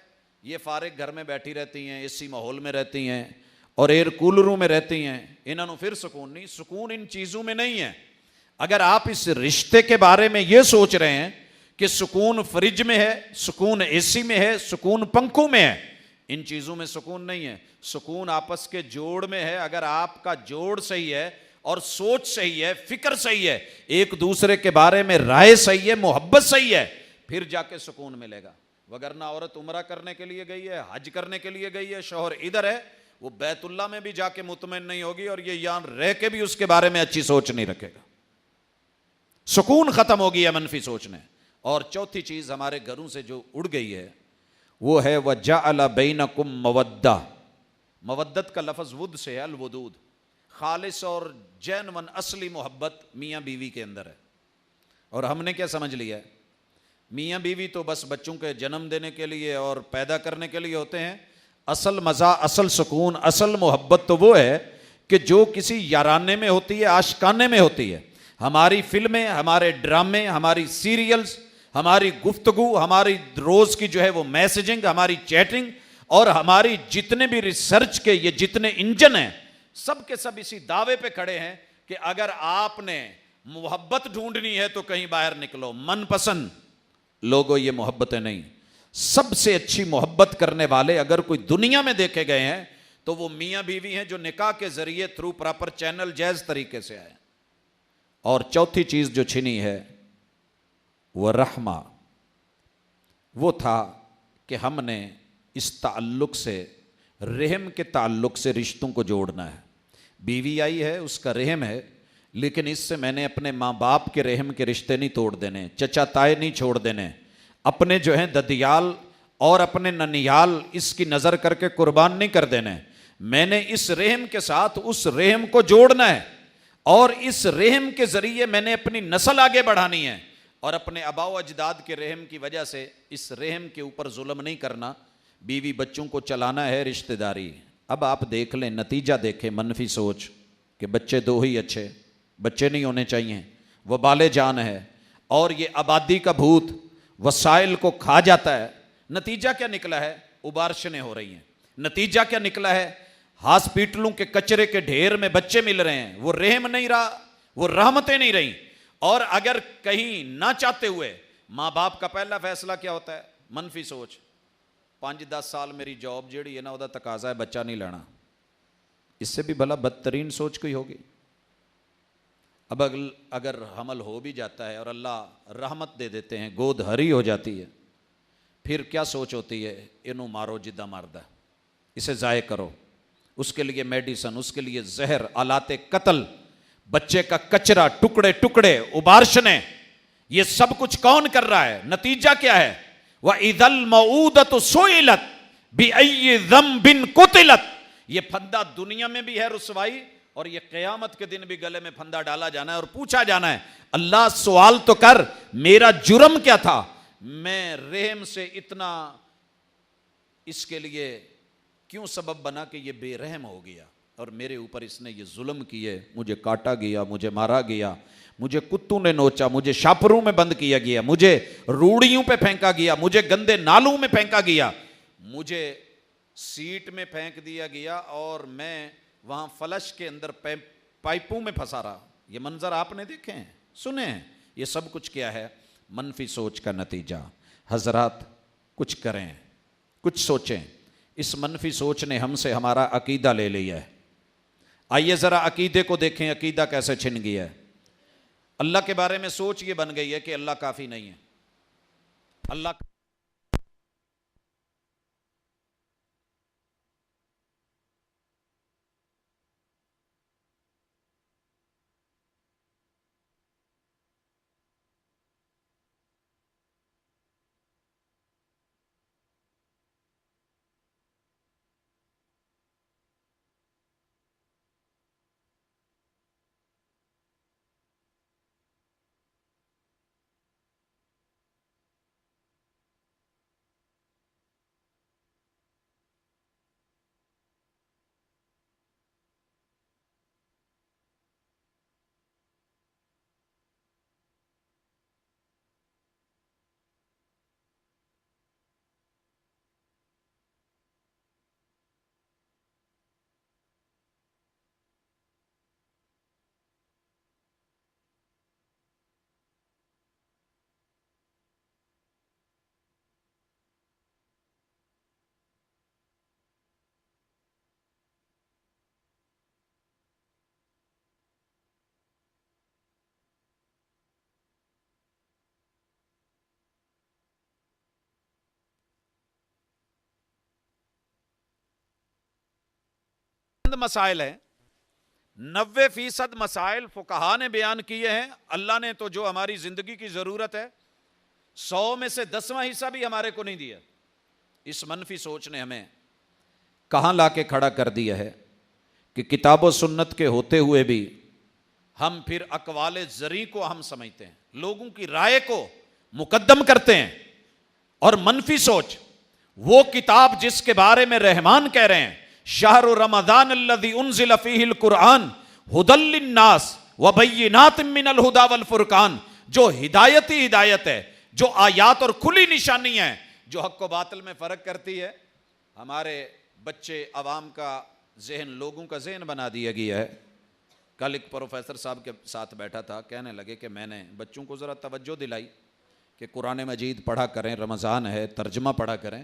یہ فارغ گھر میں بیٹھی رہتی ہیں، اسی ماحول میں رہتی ہیں، اور ایئر کولروں میں رہتی ہیں، انہوں پھر سکون نہیں. سکون ان چیزوں میں نہیں ہے. اگر آپ اس رشتے کے بارے میں یہ سوچ رہے ہیں کہ سکون فریج میں ہے، سکون اے سی میں ہے، سکون پنکھوں میں ہے، ان چیزوں میں سکون نہیں ہے. سکون آپس کے جوڑ میں ہے. اگر آپ کا جوڑ صحیح ہے اور سوچ صحیح ہے، فکر صحیح ہے، ایک دوسرے کے بارے میں رائے صحیح ہے، محبت صحیح ہے، پھر جا کے سکون ملے گا. وگرنہ عورت عمرہ کرنے کے لیے گئی ہے، حج کرنے کے لیے گئی ہے، شوہر ادھر ہے، وہ بیت اللہ میں بھی جا کے مطمئن نہیں ہوگی اور یہ یہاں رہ کے بھی اس کے بارے میں اچھی سوچ نہیں رکھے گا. سکون ختم ہو گیا منفی سوچنے. اور چوتھی چیز ہمارے گھروں سے جو اڑ گئی ہے وہ ہے وَجَعَلَ بَيْنَكُمْ مَوَدَّةً. مودت کا لفظ ود سے ہے، الودود، خالص اور جینون اصلی محبت میاں بیوی کے اندر ہے. اور ہم نے کیا سمجھ لیا ہے، میاں بیوی تو بس بچوں کے جنم دینے کے لیے اور پیدا کرنے کے لیے ہوتے ہیں. اصل مزہ، اصل سکون، اصل محبت تو وہ ہے کہ جو کسی یارانے میں ہوتی ہے، عاشقانے میں ہوتی ہے. ہماری فلمیں، ہمارے ڈرامے، ہماری سیریلز، ہماری گفتگو، ہماری روز کی جو ہے وہ میسجنگ، ہماری چیٹنگ اور ہماری جتنے بھی ریسرچ کے یہ جتنے انجن ہیں، سب کے سب اسی دعوے پہ کھڑے ہیں کہ اگر آپ نے محبت ڈھونڈنی ہے تو کہیں باہر نکلو. من پسند لوگوں یہ محبتیں نہیں. سب سے اچھی محبت کرنے والے اگر کوئی دنیا میں دیکھے گئے ہیں تو وہ میاں بیوی ہیں جو نکاح کے ذریعے تھرو پراپر چینل جائز طریقے سے آئے. اور چوتھی چیز جو چھنی ہے وہ رحمہ. وہ تھا کہ ہم نے اس تعلق سے، رحم کے تعلق سے رشتوں کو جوڑنا ہے. بیوی آئی ہے، اس کا رحم ہے، لیکن اس سے میں نے اپنے ماں باپ کے رحم کے رشتے نہیں توڑ دینے، چچا تائے نہیں چھوڑ دینے، اپنے جو ہیں ددیال اور اپنے ننیال اس کی نظر کر کے قربان نہیں کر دینے. میں نے اس رحم کے ساتھ اس رحم کو جوڑنا ہے اور اس رحم کے ذریعے میں نے اپنی نسل آگے بڑھانی ہے اور اپنے آباء و اجداد کے رحم کی وجہ سے اس رحم کے اوپر ظلم نہیں کرنا. بیوی بچوں کو چلانا ہے رشتہ داری. اب آپ دیکھ لیں، نتیجہ دیکھیں منفی سوچ کہ بچے دو ہی اچھے، بچے نہیں ہونے چاہیے، وہ بالے جان ہے اور یہ آبادی کا بھوت وسائل کو کھا جاتا ہے. نتیجہ کیا نکلا ہے؟ ابارشنیں ہو رہی ہیں. نتیجہ کیا نکلا ہے؟ ہاسپٹلوں کے کچرے کے ڈھیر میں بچے مل رہے ہیں. وہ رحم نہیں رہا، وہ رحمتیں نہیں رہیں. اور اگر کہیں نہ چاہتے ہوئے ماں باپ کا پہلا فیصلہ کیا ہوتا ہے؟ منفی سوچ. 5-10 سال میری جاب جیڑی ہے نا وہ تقاضا ہے بچہ نہیں لینا. اس سے بھی بھلا بدترین سوچ کوئی ہوگی. اب اگر حمل ہو بھی جاتا ہے اور اللہ رحمت دے دیتے ہیں، گود ہری ہو جاتی ہے، پھر کیا سوچ ہوتی ہے؟ انہوں مارو جدہ ماردہ، اسے ضائع کرو، اس کے لیے میڈیسن، اس کے لیے زہر، آلات قتل، بچے کا کچرا، ٹکڑے ٹکڑے، ابارشنیں، یہ سب کچھ کون کر رہا ہے؟ نتیجہ کیا ہے؟ وَإِذَا الْمَوْءُودَةُ سُئِلَتْ بِأَيِّ ذَنبٍ قُتِلَتْ. یہ پھندا دنیا میں بھی ہے رسوائی اور یہ قیامت کے دن بھی گلے میں پھندا ڈالا جانا ہے اور پوچھا جانا ہے اللہ سوال تو کر، میرا جرم کیا تھا؟ میں رحم سے اتنا اس کے لیے کیوں سبب بنا کہ یہ بے رحم ہو گیا اور میرے اوپر اس نے یہ ظلم کیے، مجھے کاٹا گیا، مجھے مارا گیا، مجھے کتوں نے نوچا، مجھے شاپروں میں بند کیا گیا، مجھے روڑیوں پہ پھینکا گیا، مجھے گندے نالوں میں پھینکا گیا، مجھے سیٹ میں پھینک دیا گیا اور میں وہاں فلش کے اندر پائپوں میں پھنسا رہا. یہ منظر آپ نے دیکھے ہیں، سنے ہیں. یہ سب کچھ کیا ہے؟ منفی سوچ کا نتیجہ. حضرات کچھ کریں، کچھ سوچیں. اس منفی سوچ نے ہم سے ہمارا عقیدہ لے لیا ہے. آئیے ذرا عقیدے کو دیکھیں، عقیدہ کیسے چھن گیا ہے. اللہ کے بارے میں سوچ یہ بن گئی ہے کہ اللہ کافی نہیں ہے. اللہ مسائل ہیں، 90% مسائل فقہا نے بیان کیے ہیں، اللہ نے تو جو ہماری زندگی کی ضرورت ہے 100 میں سے 10واں حصہ بھی ہمارے کو نہیں دیا۔ اس منفی سوچ نے ہمیں کہاں لا کے کھڑا کر دیا ہے کہ کتاب و سنت کے ہوتے ہوئے بھی ہم پھر اقوال زرعی کو ہم سمجھتے ہیں، لوگوں کی رائے کو مقدم کرتے ہیں۔ اور منفی سوچ، وہ کتاب جس کے بارے میں رحمان کہہ رہے ہیں شہر رمضان الذی انزل فیہ القرآن ھدی للناس وبینات من الھدی والفرقان، جو ہدایت ہی ہدایت ہے، جو آیات اور کھلی نشانی ہے جو حق و باطل میں فرق کرتی ہے، ہمارے بچے عوام کا ذہن، لوگوں کا ذہن بنا دیا گیا ہے۔ کل ایک پروفیسر صاحب کے ساتھ بیٹھا تھا، کہنے لگے کہ میں نے بچوں کو ذرا توجہ دلائی کہ قرآن مجید پڑھا کریں، رمضان ہے ترجمہ پڑھا کریں،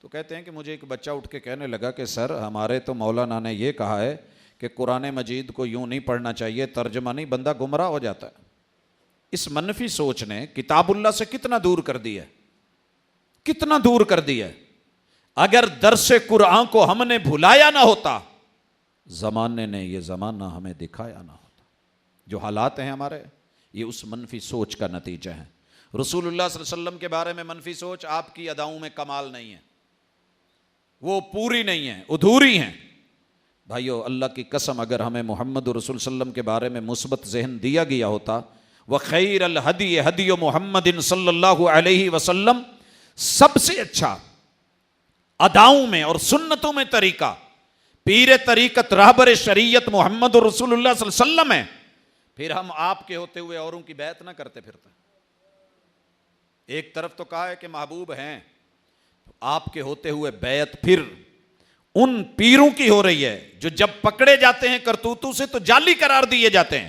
تو کہتے ہیں کہ مجھے ایک بچہ اٹھ کے کہنے لگا کہ سر ہمارے تو مولانا نے یہ کہا ہے کہ قرآن مجید کو یوں نہیں پڑھنا چاہیے، ترجمہ نہیں، بندہ گمراہ ہو جاتا ہے۔ اس منفی سوچ نے کتاب اللہ سے کتنا دور کر دیا ہے، کتنا دور کر دیا ہے۔ اگر درس قرآن کو ہم نے بھلایا نہ ہوتا، زمانے نے یہ زمانہ ہمیں دکھایا نہ ہوتا۔ جو حالات ہیں ہمارے، یہ اس منفی سوچ کا نتیجہ ہے۔ رسول اللہ صلی اللہ علیہ وسلم کے بارے میں منفی سوچ، آپ کی اداؤں میں کمال نہیں ہے، وہ پوری نہیں ہے، ادھوری ہیں۔ بھائیو، اللہ کی قسم، اگر ہمیں محمد رسول صلی اللہ علیہ وسلم کے بارے میں مثبت ذہن دیا گیا ہوتا، وَخَيْرَ الْهَدِيِ هَدِيُّ مُحَمَّدٍ صلی اللہ علیہ وسلم، سب سے اچھا اداؤں میں اور سنتوں میں طریقہ پیر طریقت رہبر شریعت محمد رسول اللہ صلی اللہ علیہ وسلم ہے، پھر ہم آپ کے ہوتے ہوئے اوروں کی بیعت نہ کرتے پھرتے۔ ایک طرف تو کہا ہے کہ محبوب ہیں، آپ کے ہوتے ہوئے بیعت پھر ان پیروں کی ہو رہی ہے جو جب پکڑے جاتے ہیں کرتوتوں سے تو جعلی قرار دیے جاتے ہیں۔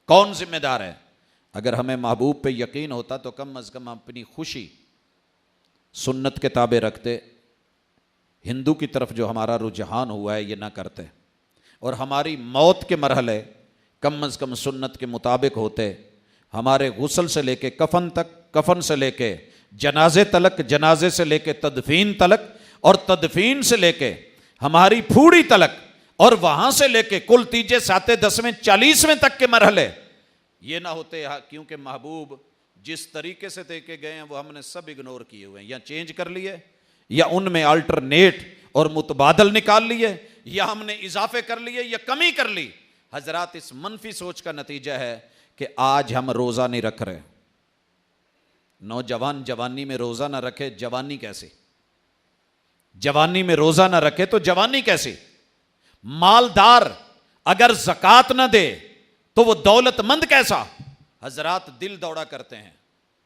کون ذمہ دار ہے؟ اگر ہمیں محبوب پہ یقین ہوتا تو کم از کم اپنی خوشی سنت کے تابع رکھتے، ہندو کی طرف جو ہمارا رجحان ہوا ہے یہ نہ کرتے، اور ہماری موت کے مرحلے کم از کم سنت کے مطابق ہوتے۔ ہمارے غسل سے لے کے کفن تک، کفن سے لے کے جنازے تلک، جنازے سے لے کے تدفین تلک، اور تدفین سے لے کے ہماری پھوڑی تلک، اور وہاں سے لے کے کل تیجے ساتیں 10ویں 40ویں تک کے مرحلے یہ نہ ہوتے، کیونکہ محبوب جس طریقے سے دے کے گئے ہیں وہ ہم نے سب اگنور کیے ہوئے ہیں، یا چینج کر لیے، یا ان میں الٹرنیٹ اور متبادل نکال لیے، یا ہم نے اضافے کر لیے یا کمی کر لی۔ حضرات، اس منفی سوچ کا نتیجہ ہے کہ آج ہم روزہ نہیں رکھ رہے۔ نوجوان جوانی میں روزہ نہ رکھے، جوانی کیسی؟ جوانی میں روزہ نہ رکھے تو جوانی کیسی؟ مالدار اگر زکوٰۃ نہ دے تو وہ دولت مند کیسا؟ حضرات، دل دوڑا کرتے ہیں،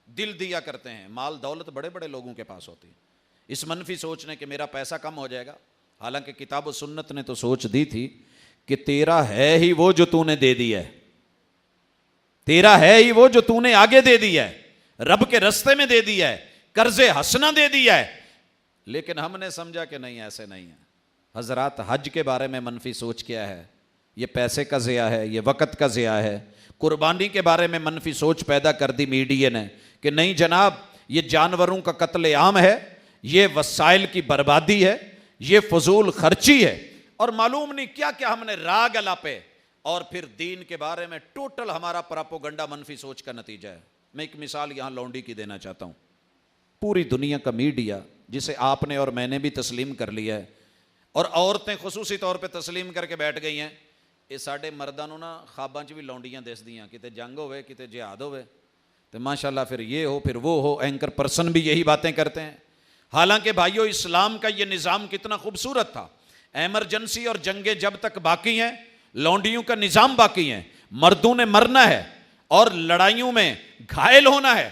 دل دیا کرتے ہیں، مال دولت بڑے بڑے لوگوں کے پاس ہوتی ہے۔ اس منفی سوچ نے کہ میرا پیسہ کم ہو جائے گا، حالانکہ کتاب و سنت نے تو سوچ دی تھی کہ تیرا ہے ہی وہ جو تو نے دے دیا ہے، تیرا ہے ہی وہ جو تو نے آگے دے دیا ہے، رب کے رستے میں دے دیا ہے، قرض حسنہ دے دیا ہے۔ لیکن ہم نے سمجھا کہ نہیں، ایسے نہیں ہے۔ حضرات، حج کے بارے میں منفی سوچ کیا ہے؟ یہ پیسے کا ضیاع ہے، یہ وقت کا ضیاع ہے۔ قربانی کے بارے میں منفی سوچ پیدا کر دی میڈیا نے کہ نہیں جناب، یہ جانوروں کا قتل عام ہے، یہ وسائل کی بربادی ہے، یہ فضول خرچی ہے، اور معلوم نہیں کیا کیا ہم نے راگ الاپے، اور پھر دین کے بارے میں ٹوٹل ہمارا پراپوگنڈا منفی سوچ کا نتیجہ ہے۔ میں ایک مثال یہاں لونڈی کی دینا چاہتا ہوں۔ پوری دنیا کا میڈیا جسے آپ نے اور میں نے بھی تسلیم کر لیا ہے، اور عورتیں خصوصی طور پہ تسلیم کر کے بیٹھ گئی ہیں، یہ ساڈے مرداں نوں نا خواباں چ بھی لونڈیاں دسدیاں، کتے جنگ ہوئے، کتے جہاد ہوئے، تو ماشاءاللہ پھر یہ ہو پھر وہ ہو، اینکر پرسن بھی یہی باتیں کرتے ہیں۔ حالانکہ بھائیو، اسلام کا یہ نظام کتنا خوبصورت تھا۔ ایمرجنسی اور جنگیں جب تک باقی ہیں، لونڈیوں کا نظام باقی ہے، مردوں نے مرنا ہے اور لڑائیوں میں گھائل ہونا ہے۔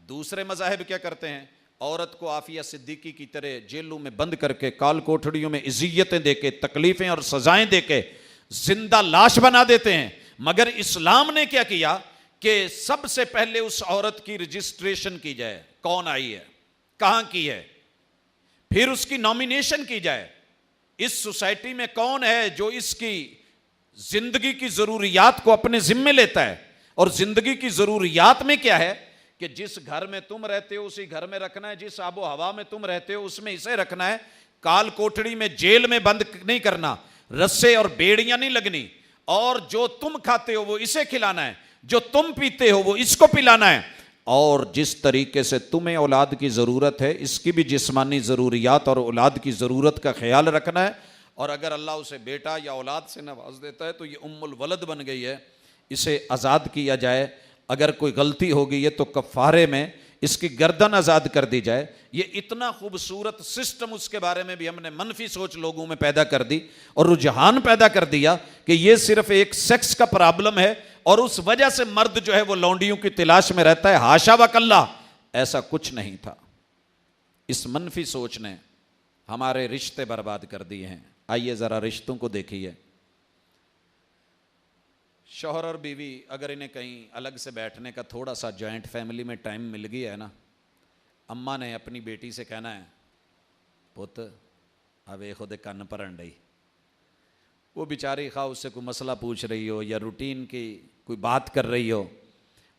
دوسرے مذاہب کیا کرتے ہیں؟ عورت کو عافیہ صدیقی کی طرح جیلوں میں بند کر کے، کال کوٹڑیوں میں اذیتیں دے کے، تکلیفیں اور سزائیں دے کے زندہ لاش بنا دیتے ہیں۔ مگر اسلام نے کیا کیا کہ سب سے پہلے اس عورت کی رجسٹریشن کی جائے، کون آئی ہے، کہاں کی ہے، پھر اس کی نامینیشن کی جائے، اس سوسائٹی میں کون ہے جو اس کی زندگی کی ضروریات کو اپنے ذمے لیتا ہے۔ اور زندگی کی ضروریات میں کیا ہے کہ جس گھر میں تم رہتے ہو اسی گھر میں رکھنا ہے، جس آب و ہوا میں تم رہتے ہو اس میں اسے رکھنا ہے، کال کوٹڑی میں جیل میں بند نہیں کرنا۔ رسے اور بیڑیاں نہیں لگنی، اور جو تم کھاتے ہو وہ اسے کھلانا ہے، جو تم پیتے ہو وہ اس کو پلانا ہے، اور جس طریقے سے تمہیں اولاد کی ضرورت ہے اس کی بھی جسمانی ضروریات اور اولاد کی ضرورت کا خیال رکھنا ہے۔ اور اگر اللہ اسے بیٹا یا اولاد سے نواز دیتا ہے تو یہ ام الولد بن گئی ہے، اسے آزاد کیا جائے، اگر کوئی غلطی ہوگی ہے تو کفارے میں اس کی گردن آزاد کر دی جائے۔ یہ اتنا خوبصورت سسٹم، اس کے بارے میں بھی ہم نے منفی سوچ لوگوں میں پیدا کر دی اور رجحان پیدا کر دیا کہ یہ صرف ایک سیکس کا پرابلم ہے اور اس وجہ سے مرد جو ہے وہ لونڈیوں کی تلاش میں رہتا ہے۔ حاشا وکلا، ایسا کچھ نہیں تھا۔ اس منفی سوچ نے ہمارے رشتے برباد کر دیے ہیں۔ آئیے ذرا رشتوں کو دیکھیے۔ شوہر اور بیوی اگر انہیں کہیں الگ سے بیٹھنے کا تھوڑا سا جوائنٹ فیملی میں ٹائم مل گیا ہے نا، اماں نے اپنی بیٹی سے کہنا ہے، پوت اوے خود کن پرن ڈئی، وہ بیچاری خواہ اس سے کوئی مسئلہ پوچھ رہی ہو یا روٹین کی کوئی بات کر رہی ہو،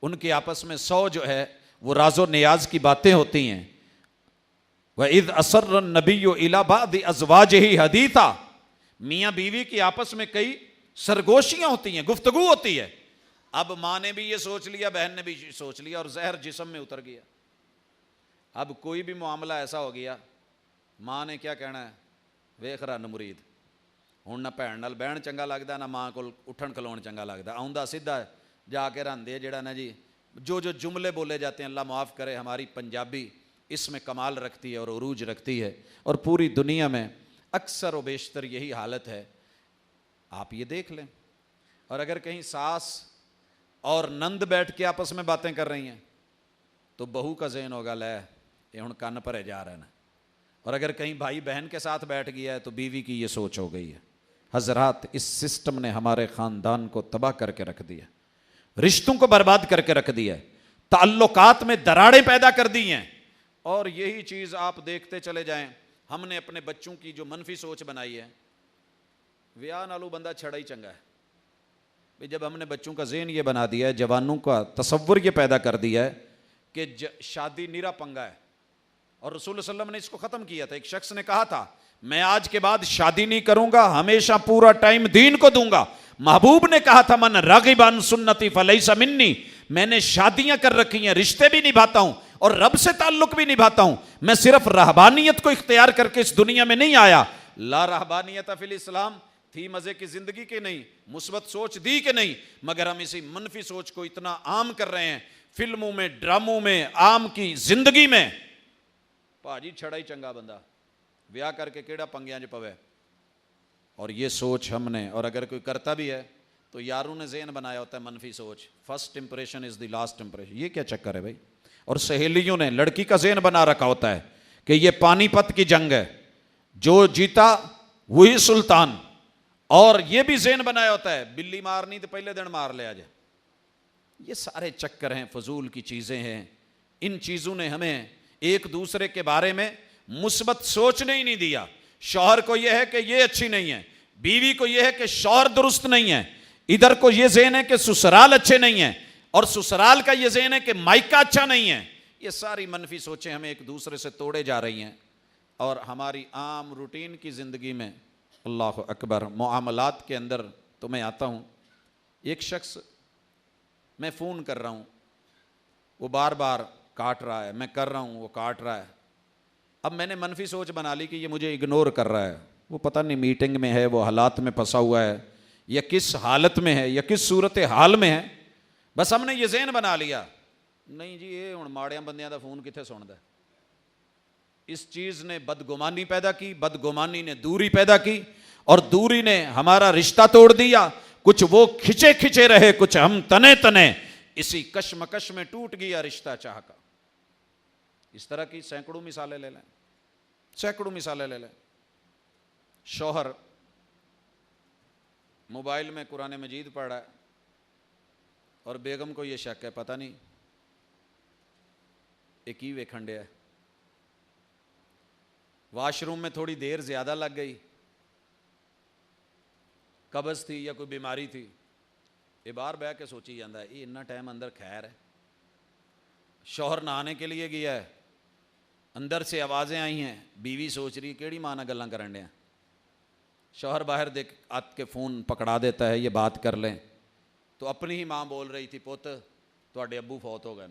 ان کے آپس میں 100 جو ہے وہ راز و نیاز کی باتیں ہوتی ہیں۔ وَإِذْ أَسَرَّ النَّبِيُّ إِلَىٰ بَعْضِ أَزْوَاجِهِ حَدِيثًا، میاں بیوی کی آپس میں کئی سرگوشیاں ہوتی ہیں، گفتگو ہوتی ہے۔ اب ماں نے بھی یہ سوچ لیا، بہن نے بھی سوچ لیا، اور زہر جسم میں اتر گیا۔ اب کوئی بھی معاملہ ایسا ہو گیا، ماں نے کیا کہنا ہے، ویخ رہا نمرید، ہن نہ بھن نال بہن چنگا لگدا نہ ماں کول اٹھن کھلون چنگا لگدا، آؤندا سیدھا جا کے رہندے جڑا نا جی جو جملے بولے جاتے ہیں، اللہ معاف کرے، ہماری پنجابی اس میں کمال رکھتی ہے اور عروج رکھتی ہے، اور پوری دنیا میں اکثر و بیشتر یہی حالت ہے۔ آپ یہ دیکھ لیں، اور اگر کہیں ساس اور نند بیٹھ کے آپس میں باتیں کر رہی ہیں تو بہو کا ذہن ہوگا، لے یہ ہن کان پرے جا رہے نا، اور اگر کہیں بھائی بہن کے ساتھ بیٹھ گیا ہے تو بیوی کی یہ سوچ ہو گئی ہے۔ حضرات، اس سسٹم نے ہمارے خاندان کو تباہ کر کے رکھ دیا، رشتوں کو برباد کر کے رکھ دیا، تعلقات میں دراڑیں پیدا کر دی ہیں، اور یہی چیز آپ دیکھتے چلے جائیں۔ ہم نے اپنے بچوں کی جو منفی سوچ بنائی ہے، ویاہ نالو بندہ چھڑا ہی چنگا ہے، جب ہم نے بچوں کا ذہن یہ بنا دیا ہے، جوانوں کا تصور یہ پیدا کر دیا ہے کہ شادی نیرا پنگا ہے، اور رسول اللہ صلی اللہ علیہ وسلم نے اس کو ختم کیا تھا۔ ایک شخص نے کہا تھا، میں آج کے بعد شادی نہیں کروں گا، ہمیشہ پورا ٹائم دین کو دوں گا۔ محبوب نے کہا تھا، من راغب عن سنتی فلیس منی، میں نے شادیاں کر رکھی ہیں، رشتے بھی نبھاتا ہوں اور رب سے تعلق بھی نبھاتا ہوں، میں صرف رہبانیت کو اختیار کر کے اس دنیا میں نہیں آیا۔ لا رہبانیت فی الاسلام، تھی مزے کی زندگی کے نہیں، مثبت سوچ دی کہ نہیں، مگر ہم اسی منفی سوچ کو اتنا عام کر رہے ہیں، فلموں میں، ڈراموں میں، عام کی زندگی میں۔ پاجی چھڑا ہی چنگا بندہ، ویاہ کر کے کیڑا پنگیاں چ پوے، اور یہ سوچ ہم نے، اور اگر کوئی کرتا بھی ہے تو یاروں نے ذہن بنایا ہوتا ہے منفی سوچ، first impression is the last impression. یہ کیا چکر ہے بھائی؟ اور سہیلیوں نے لڑکی کا ذہن بنا رکھا ہوتا ہے کہ یہ پانی پت کی جنگ ہے، جو جیتا وہی سلطان، اور یہ بھی ذہن بنایا ہوتا ہے بلی مارنی تو پہلے دن مار لیا جائے۔ یہ سارے چکر ہیں، فضول کی چیزیں ہیں۔ ان چیزوں نے ہمیں ایک دوسرے کے بارے میں مثبت سوچنے ہی نہیں دیا۔ شوہر کو یہ ہے کہ یہ اچھی نہیں ہے، بیوی کو یہ ہے کہ شوہر درست نہیں ہے، ادھر کو یہ ذہن ہے کہ سسرال اچھے نہیں ہیں، اور سسرال کا یہ ذہن ہے کہ مائکہ اچھا نہیں ہے۔ یہ ساری منفی سوچیں ہمیں ایک دوسرے سے توڑے جا رہی ہیں، اور ہماری عام روٹین کی زندگی میں، اللہ اکبر، معاملات کے اندر تو میں آتا ہوں، ایک شخص، میں فون کر رہا ہوں، وہ بار بار کاٹ رہا ہے، میں کر رہا ہوں، وہ کاٹ رہا ہے۔ اب میں نے منفی سوچ بنا لی کہ یہ مجھے اگنور کر رہا ہے، وہ پتہ نہیں میٹنگ میں ہے، وہ حالات میں پھنسا ہوا ہے، یا کس حالت میں ہے، یا کس صورت حال میں ہے۔ بس ہم نے یہ ذہن بنا لیا، نہیں جی یہ ہن ماڑیاں بندیاں دا فون کتنے سندا ہے۔ اس چیز نے بدگمانی پیدا کی، بدگمانی نے دوری پیدا کی، اور دوری نے ہمارا رشتہ توڑ دیا۔ کچھ وہ کھچے کھچے رہے، کچھ ہم تنے تنے، اسی کشمکش میں ٹوٹ گیا رشتہ چاہ کا۔ اس طرح کی سینکڑوں مثالیں لے لیں، سینکڑوں مثالیں لے لیں۔ شوہر موبائل میں قرآن مجید پڑھ رہا ہے، اور بیگم کو یہ شک ہے، پتہ نہیں ایک ہی ویکھن ڈیا ہے، واش روم میں تھوڑی دیر زیادہ لگ گئی، قبض تھی یا کوئی بیماری تھی، یہ باہر بہ کے سوچی جاتا ہے، یہ اتنا ٹائم اندر خیر ہے۔ شوہر نہانے کے لیے گیا ہے، اندر سے آوازیں آئی ہیں، بیوی سوچ رہی کیڑی ماں نال گلاں کرن ڈیا، شوہر باہر دیکھ آت کے فون پکڑا دیتا ہے، یہ بات کر لیں، تو اپنی ہی ماں بول رہی تھی پوت تواڈے ابو فوت ہو گئے۔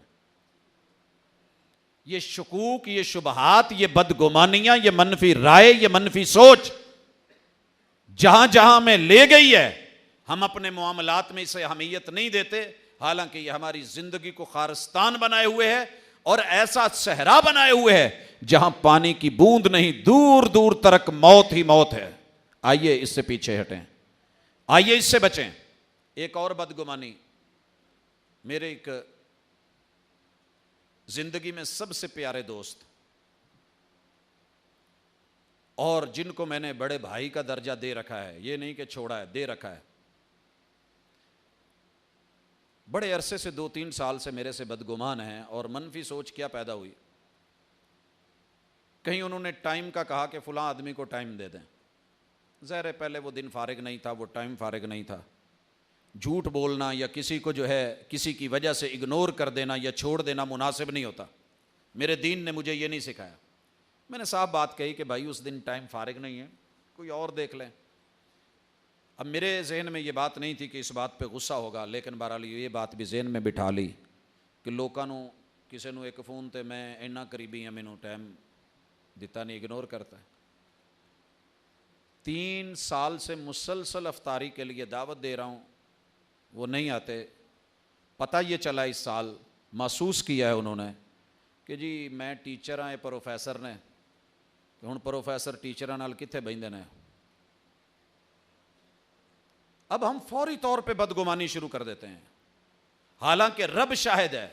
یہ شکوک، یہ شبہات، یہ بدگمانیاں، یہ منفی رائے، یہ منفی سوچ جہاں جہاں میں لے گئی ہے، ہم اپنے معاملات میں اسے اہمیت نہیں دیتے، حالانکہ یہ ہماری زندگی کو خارستان بنائے ہوئے ہے اور ایسا صحرا بنائے ہوئے ہے جہاں پانی کی بوند نہیں، دور دور تک موت ہی موت ہے۔ آئیے اس سے پیچھے ہٹیں، آئیے اس سے بچیں۔ ایک اور بدگمانی، میرے ایک زندگی میں سب سے پیارے دوست اور جن کو میں نے بڑے بھائی کا درجہ دے رکھا ہے، یہ نہیں کہ چھوڑا ہے، دے رکھا ہے، بڑے عرصے سے 2-3 سال سے میرے سے بدگمان ہیں، اور منفی سوچ کیا پیدا ہوئی، کہیں انہوں نے ٹائم کا کہا کہ فلاں آدمی کو ٹائم دے دیں، ظاہر ہے پہلے وہ دن فارغ نہیں تھا، وہ ٹائم فارغ نہیں تھا، جھوٹ بولنا یا کسی کو جو ہے کسی کی وجہ سے اگنور کر دینا یا چھوڑ دینا مناسب نہیں ہوتا، میرے دین نے مجھے یہ نہیں سکھایا۔ میں نے صاحب بات کہی کہ بھائی اس دن ٹائم فارغ نہیں ہے، کوئی اور دیکھ لیں۔ اب میرے ذہن میں یہ بات نہیں تھی کہ اس بات پہ غصہ ہوگا، لیکن بہرحال یہ بات بھی ذہن میں بٹھا لی کہ لوکاں نو کسی نو ایک فون تے میں اینا قریبی ہاں، مینوں ٹائم دیتا نہیں، اگنور کرتا ہے۔ 3 سال سے مسلسل افطاری کے لیے دعوت دے رہا ہوں، وہ نہیں آتے۔ پتہ یہ چلا اس سال، محسوس کیا ہے انہوں نے کہ جی میں ٹیچر ہاں، پروفیسر نے، ہن پروفیسر ٹیچراں نال کتھے بہندے نے۔ اب ہم فوری طور پہ بدگمانی شروع کر دیتے ہیں، حالانکہ رب شاہد ہے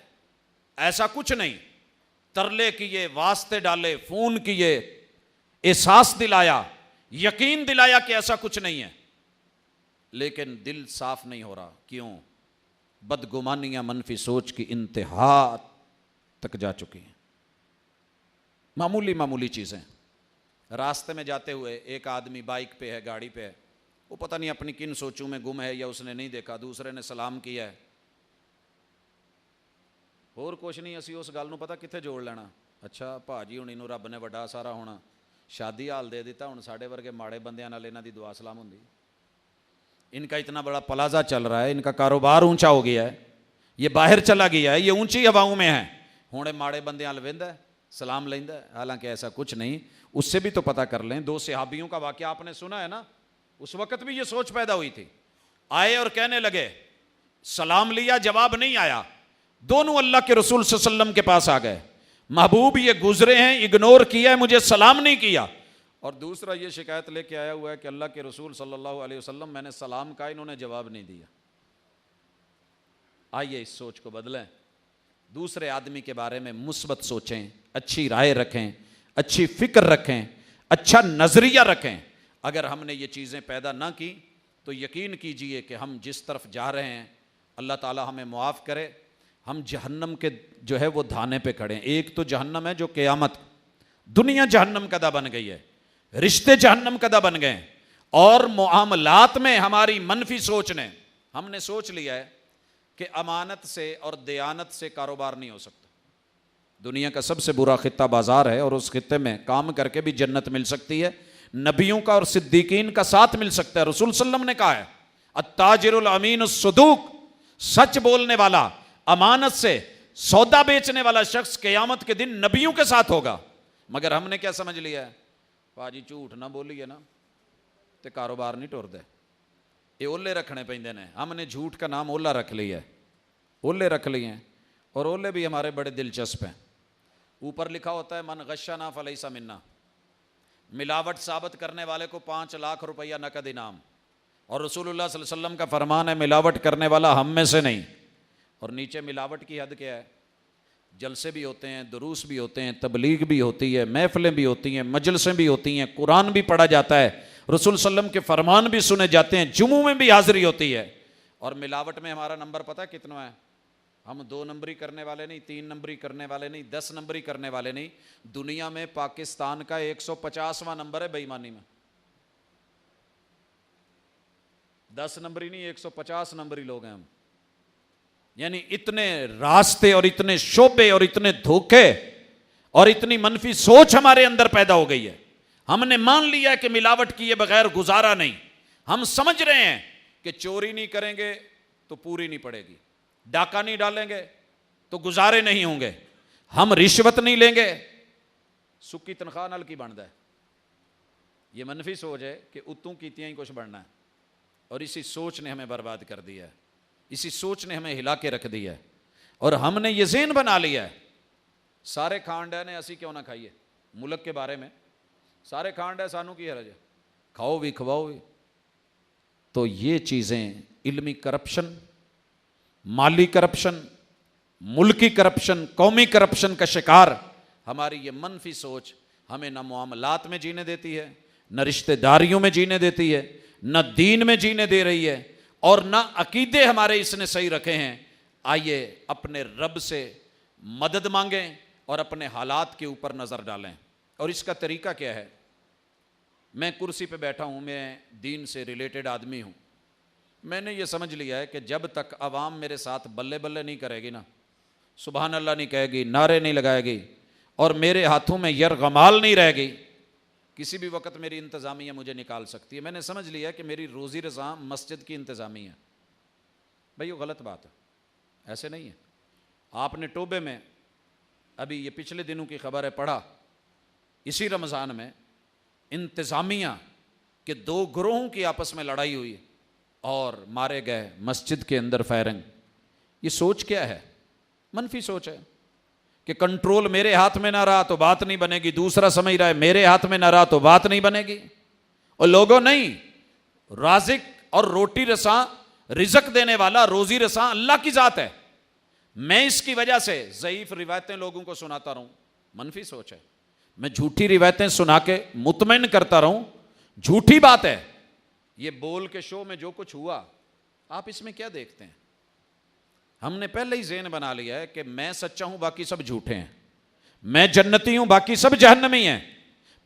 ایسا کچھ نہیں۔ ترلے کیے، واسطے ڈالے، فون کیے، احساس دلایا، یقین دلایا کہ ایسا کچھ نہیں ہے، لیکن دل صاف نہیں ہو رہا۔ کیوں؟ بدگمانیاں منفی سوچ کی انتہا تک جا چکی ہیں۔ معمولی معمولی چیزیں، راستے میں جاتے ہوئے ایک آدمی بائک پہ ہے، گاڑی پہ ہے، وہ پتہ نہیں اپنی کن سوچوں میں گم ہے یا اس نے نہیں دیکھا، دوسرے نے سلام کیا ہے، اور کچھ نہیں، اسی اس گل نو پتہ کتنے جوڑ لینا، اچھا بھاجی ہونی نو رب نے وڈا سارا ہونا شادی حال دے دیتا، ہن ساڈے ورگے ماڑے بندیاں نال انہاں دی دعا سلام ہوندی۔ ان کا اتنا بڑا پلازا چل رہا ہے، ان کا کاروبار اونچا ہو گیا ہے، یہ باہر چلا گیا ہے، یہ اونچی ہواؤں میں ہے، ہن ماڑے بندیاں نال ویندا ہے، سلام لیندا ہے، حالانکہ ایسا کچھ نہیں۔ اس سے بھی تو پتہ کر لیں، 2 صحابیوں کا واقعہ آپ نے سنا ہے نا، اس وقت بھی یہ سوچ پیدا ہوئی تھی، آئے اور کہنے لگے، سلام لیا، جواب نہیں آیا، دونوں اللہ کے رسول صلی اللہ علیہ وسلم کے پاس آ گئے، محبوب یہ گزرے ہیں، اگنور کیا ہے، مجھے سلام نہیں کیا، اور دوسرا یہ شکایت لے کے آیا ہوا ہے کہ اللہ کے رسول صلی اللہ علیہ وسلم میں نے سلام کہا، انہوں نے جواب نہیں دیا۔ آئیے اس سوچ کو بدلیں، دوسرے آدمی کے بارے میں مثبت سوچیں، اچھی رائے رکھیں، اچھی فکر رکھیں، اچھا نظریہ رکھیں۔ اگر ہم نے یہ چیزیں پیدا نہ کی تو یقین کیجئے کہ ہم جس طرف جا رہے ہیں، اللہ تعالی ہمیں معاف کرے، ہم جہنم کے جو ہے وہ دھانے پہ کھڑے ہیں۔ ایک تو جہنم ہے جو قیامت، دنیا جہنم کدہ بن گئی ہے، رشتے جہنم کدہ بن گئے ہیں، اور معاملات میں ہماری منفی سوچ نے، ہم نے سوچ لیا ہے کہ امانت سے اور دیانت سے کاروبار نہیں ہو سکتا۔ دنیا کا سب سے برا خطہ بازار ہے، اور اس خطے میں کام کر کے بھی جنت مل سکتی ہے، نبیوں کا اور صدیقین کا ساتھ مل سکتا ہے۔ رسول صلی اللہ علیہ وسلم نے کہا ہے التاجر الامین الصدوق، سچ بولنے والا، امانت سے سودا بیچنے والا شخص قیامت کے دن نبیوں کے ساتھ ہوگا۔ مگر ہم نے کیا سمجھ لیا ہے، باجی جھوٹ نہ بولیے نا تے کاروبار نہیں ٹور دے، یہ اولے رکھنے پیندے نے۔ ہم نے جھوٹ کا نام اولا رکھ لیا ہے، اولے رکھ لیے ہیں، اور اولے بھی ہمارے بڑے دلچسپ ہیں۔ اوپر لکھا ہوتا ہے من غشنا فلیس منا، ملاوٹ ثابت کرنے والے کو 5 لاکھ روپیہ نقد انعام، اور رسول اللہ صلی اللہ علیہ وسلم کا فرمان ہے ملاوٹ کرنے والا ہم میں سے نہیں۔ اور نیچے ملاوٹ کی حد کیا ہے، جلسے بھی ہوتے ہیں، دروس بھی ہوتے ہیں، تبلیغ بھی ہوتی ہے، محفلیں بھی ہوتی ہیں، مجلسیں بھی ہوتی ہیں، قرآن بھی پڑھا جاتا ہے، رسول صلی اللہ علیہ وسلم کے فرمان بھی سنے جاتے ہیں، جمعوں میں بھی حاضری ہوتی ہے، اور ملاوٹ میں ہمارا نمبر پتہ کتنا ہے؟ ہم 2 نمبری کرنے والے نہیں، 3 نمبری کرنے والے نہیں، 10 نمبری کرنے والے نہیں۔ دنیا میں پاکستان کا 150واں نمبر ہے بے ایمانی میں، 10 نمبری نہیں، 150 نمبری لوگ ہیں ہم۔ یعنی اتنے راستے اور اتنے شعبے اور اتنے دھوکے اور اتنی منفی سوچ ہمارے اندر پیدا ہو گئی ہے۔ ہم نے مان لیا ہے کہ ملاوٹ کیے بغیر گزارا نہیں. ہم سمجھ رہے ہیں کہ چوری نہیں کریں گے تو پوری نہیں پڑے گی, ڈاکہ نہیں ڈالیں گے تو گزارے نہیں ہوں گے, ہم رشوت نہیں لیں گے سکی تنخواہ نال کی بنتا ہے. یہ منفی سوچ ہے کہ اتوں کیتیاں ہی کچھ بڑھنا ہے, اور اسی سوچ نے ہمیں برباد کر دیا ہے, اسی سوچ نے ہمیں ہلا کے رکھ دیا ہے. اور ہم نے یہ ذہن بنا لیا ہے سارے کھان ڈے نے اسی کیوں نہ کھائیے, ملک کے بارے میں سارے کھان ڈے سانوں کی حرج ہے, کھاؤ بھی کھواؤ بھی. تو یہ چیزیں علمی کرپشن, مالی کرپشن, ملکی کرپشن, قومی کرپشن کا شکار ہماری یہ منفی سوچ ہمیں نہ معاملات میں جینے دیتی ہے, نہ رشتہ داریوں میں جینے دیتی ہے, نہ دین میں جینے دے رہی ہے, اور نہ عقیدے ہمارے اس نے صحیح رکھے ہیں. آئیے اپنے رب سے مدد مانگیں اور اپنے حالات کے اوپر نظر ڈالیں. اور اس کا طریقہ کیا ہے؟ میں کرسی پہ بیٹھا ہوں, میں دین سے ریلیٹڈ آدمی ہوں. میں نے یہ سمجھ لیا ہے کہ جب تک عوام میرے ساتھ بلے بلے نہیں کرے گی نا, سبحان اللہ نہیں کہے گی, نعرے نہیں لگائے گی, اور میرے ہاتھوں میں یرغمال نہیں رہے گی, کسی بھی وقت میری انتظامیہ مجھے نکال سکتی ہے. میں نے سمجھ لیا کہ میری روزی رضا مسجد کی انتظامیہ. بھائی وہ غلط بات ہے, ایسے نہیں ہے. آپ نے ٹوبے میں ابھی یہ پچھلے دنوں کی خبر ہے پڑھا, اسی رمضان میں انتظامیہ کے 2 گروہوں کی آپس میں لڑائی ہوئی اور مارے گئے, مسجد کے اندر فائرنگ. یہ سوچ کیا ہے؟ منفی سوچ ہے کہ کنٹرول میرے ہاتھ میں نہ رہا تو بات نہیں بنے گی. دوسرا سمجھ رہا ہے میرے ہاتھ میں نہ رہا تو بات نہیں بنے گی. اور لوگوں نہیں, رازق اور روٹی رساں, رزق دینے والا, روزی رساں اللہ کی ذات ہے. میں اس کی وجہ سے ضعیف روایتیں لوگوں کو سناتا رہوں, منفی سوچ ہے. میں جھوٹی روایتیں سنا کے مطمئن کرتا رہوں, جھوٹی بات ہے. یہ بول کے شو میں جو کچھ ہوا آپ اس میں کیا دیکھتے ہیں؟ ہم نے پہلے ہی ذہن بنا لیا ہے کہ میں سچا ہوں باقی سب جھوٹے ہیں, میں جنتی ہوں باقی سب جہنمی ہیں,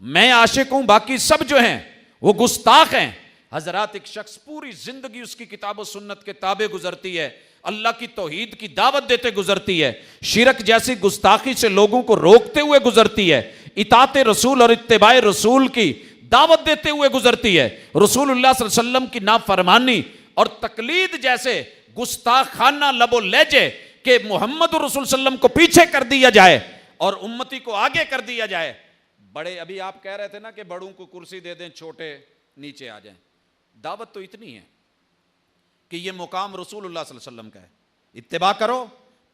میں عاشق ہوں باقی سب جو ہیں وہ گستاخ ہیں. حضرات ایک شخص پوری زندگی اس کی کتاب و سنت کے تابع گزرتی ہے, اللہ کی توحید کی دعوت دیتے گزرتی ہے, شرک جیسی گستاخی سے لوگوں کو روکتے ہوئے گزرتی ہے, اطاعت رسول اور اتباع رسول کی دعوت دیتے ہوئے گزرتی ہے, رسول اللہ صلی اللہ علیہ وسلم کی نافرمانی اور تقلید جیسے گستاخانہ لب و لہجے کہ محمد رسول صلی اللہ علیہ وسلم کو پیچھے کر دیا جائے اور امتی کو آگے کر دیا جائے. بڑے ابھی آپ کہہ رہے تھے نا کہ بڑوں کو کرسی دے دیں, چھوٹے نیچے آ جائیں. دعوت تو اتنی ہے کہ یہ مقام رسول اللہ صلی اللہ علیہ وسلم کا ہے, اتباع کرو,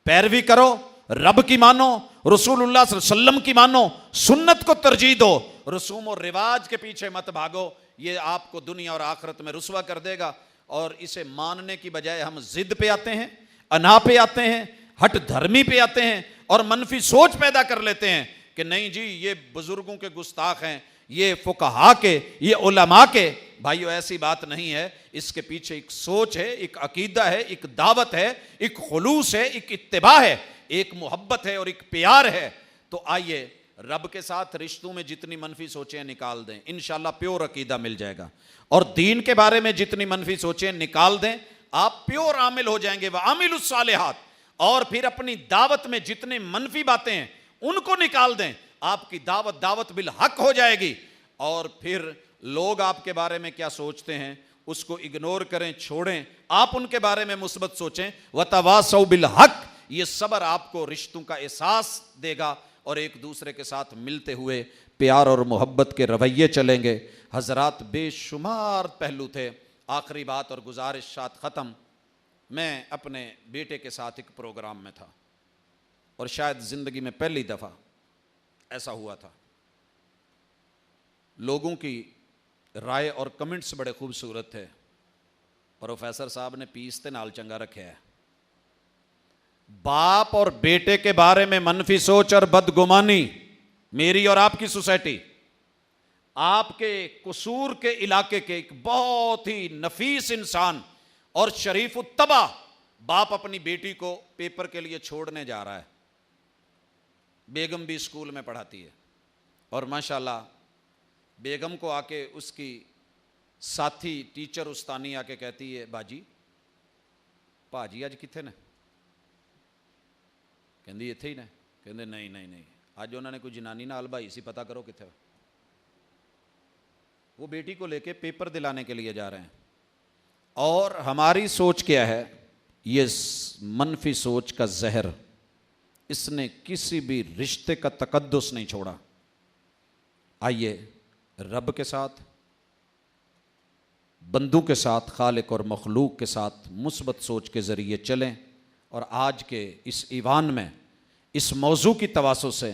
پیروی کرو, رب کی مانو, رسول اللہ صلی اللہ علیہ وسلم کی مانو, سنت کو ترجیح دو, رسوم و رواج کے پیچھے مت بھاگو. یہ آپ کو دنیا اور آخرت میں رسوا کر دے گا. اور اسے ماننے کی بجائے ہم ضد پہ آتے ہیں, انا پہ آتے ہیں, ہٹ دھرمی پہ آتے ہیں, اور منفی سوچ پیدا کر لیتے ہیں کہ نہیں جی یہ بزرگوں کے گستاخ ہیں, یہ فقہا کے, یہ علماء کے. بھائیو ایسی بات نہیں ہے, اس کے پیچھے ایک سوچ ہے, ایک عقیدہ ہے, ایک دعوت ہے, ایک خلوص ہے, ایک اتباع ہے, ایک محبت ہے اور ایک پیار ہے. تو آئیے رب کے ساتھ رشتوں میں جتنی منفی سوچیں نکال دیں, انشاءاللہ پیور عقیدہ مل جائے گا. اور دین کے بارے میں جتنی منفی سوچیں نکال دیں, آپ پیور عامل ہو جائیں گے. وَعَامِلُوا الصَّالِحَاتِ. اور پھر اپنی دعوت میں جتنے منفی باتیں ہیں ان کو نکال دیں, آپ کی دعوت بالحق ہو جائے گی. اور پھر لوگ آپ کے بارے میں کیا سوچتے ہیں اس کو اگنور کریں, چھوڑیں, آپ ان کے بارے میں مثبت سوچیں. وَتَوَاصَوْا بِالْحَقِّ. یہ صبر آپ کو رشتوں کا احساس دے گا اور ایک دوسرے کے ساتھ ملتے ہوئے پیار اور محبت کے رویے چلیں گے. حضرات بے شمار پہلو تھے. آخری بات اور گزارشات ختم. میں اپنے بیٹے کے ساتھ ایک پروگرام میں تھا اور شاید زندگی میں پہلی دفعہ ایسا ہوا تھا. لوگوں کی رائے اور کمنٹس بڑے خوبصورت تھے. پروفیسر صاحب نے پیس تے نال چنگا رکھا ہے. باپ اور بیٹے کے بارے میں منفی سوچ اور بدگمانی, میری اور آپ کی سوسائٹی, آپ کے قصور کے علاقے کے ایک بہت ہی نفیس انسان اور شریف الطبع باپ اپنی بیٹی کو پیپر کے لیے چھوڑنے جا رہا ہے. بیگم بھی اسکول میں پڑھاتی ہے اور ماشاءاللہ بیگم کو آ کے اس کی ساتھی ٹیچر استانی آ کے کہتی ہے باجی پاجی اج کتنے نے؟ کہندی اتھے ہی نے. کہندے نہیں اج انہوں نے کوئی جنانی نال بھائی سی, پتہ کرو کتنے. وہ بیٹی کو لے کے پیپر دلانے کے لیے جا رہے ہیں، اور ہماری سوچ کیا ہے؟ یہ منفی سوچ کا زہر، اس نے کسی بھی رشتے کا تقدس نہیں چھوڑا۔ آئیے رب کے ساتھ، بندوں کے ساتھ، خالق اور مخلوق کے ساتھ مثبت سوچ کے ذریعے چلیں، اور آج کے اس ایوان میں اس موضوع کی تواسط سے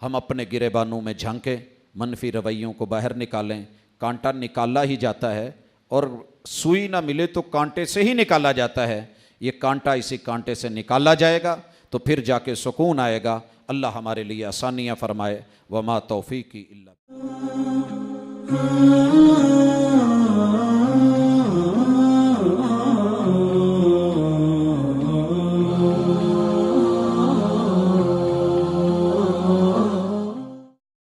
ہم اپنے گریبانوں میں جھانکیں، منفی رویوں کو باہر نکالیں۔ کانٹا نکالا ہی جاتا ہے، اور سوئی نہ ملے تو کانٹے سے ہی نکالا جاتا ہے، یہ کانٹا اسی کانٹے سے نکالا جائے گا تو پھر جا کے سکون آئے گا۔ اللہ ہمارے لیے آسانیاں فرمائے۔ وما توفیقی الا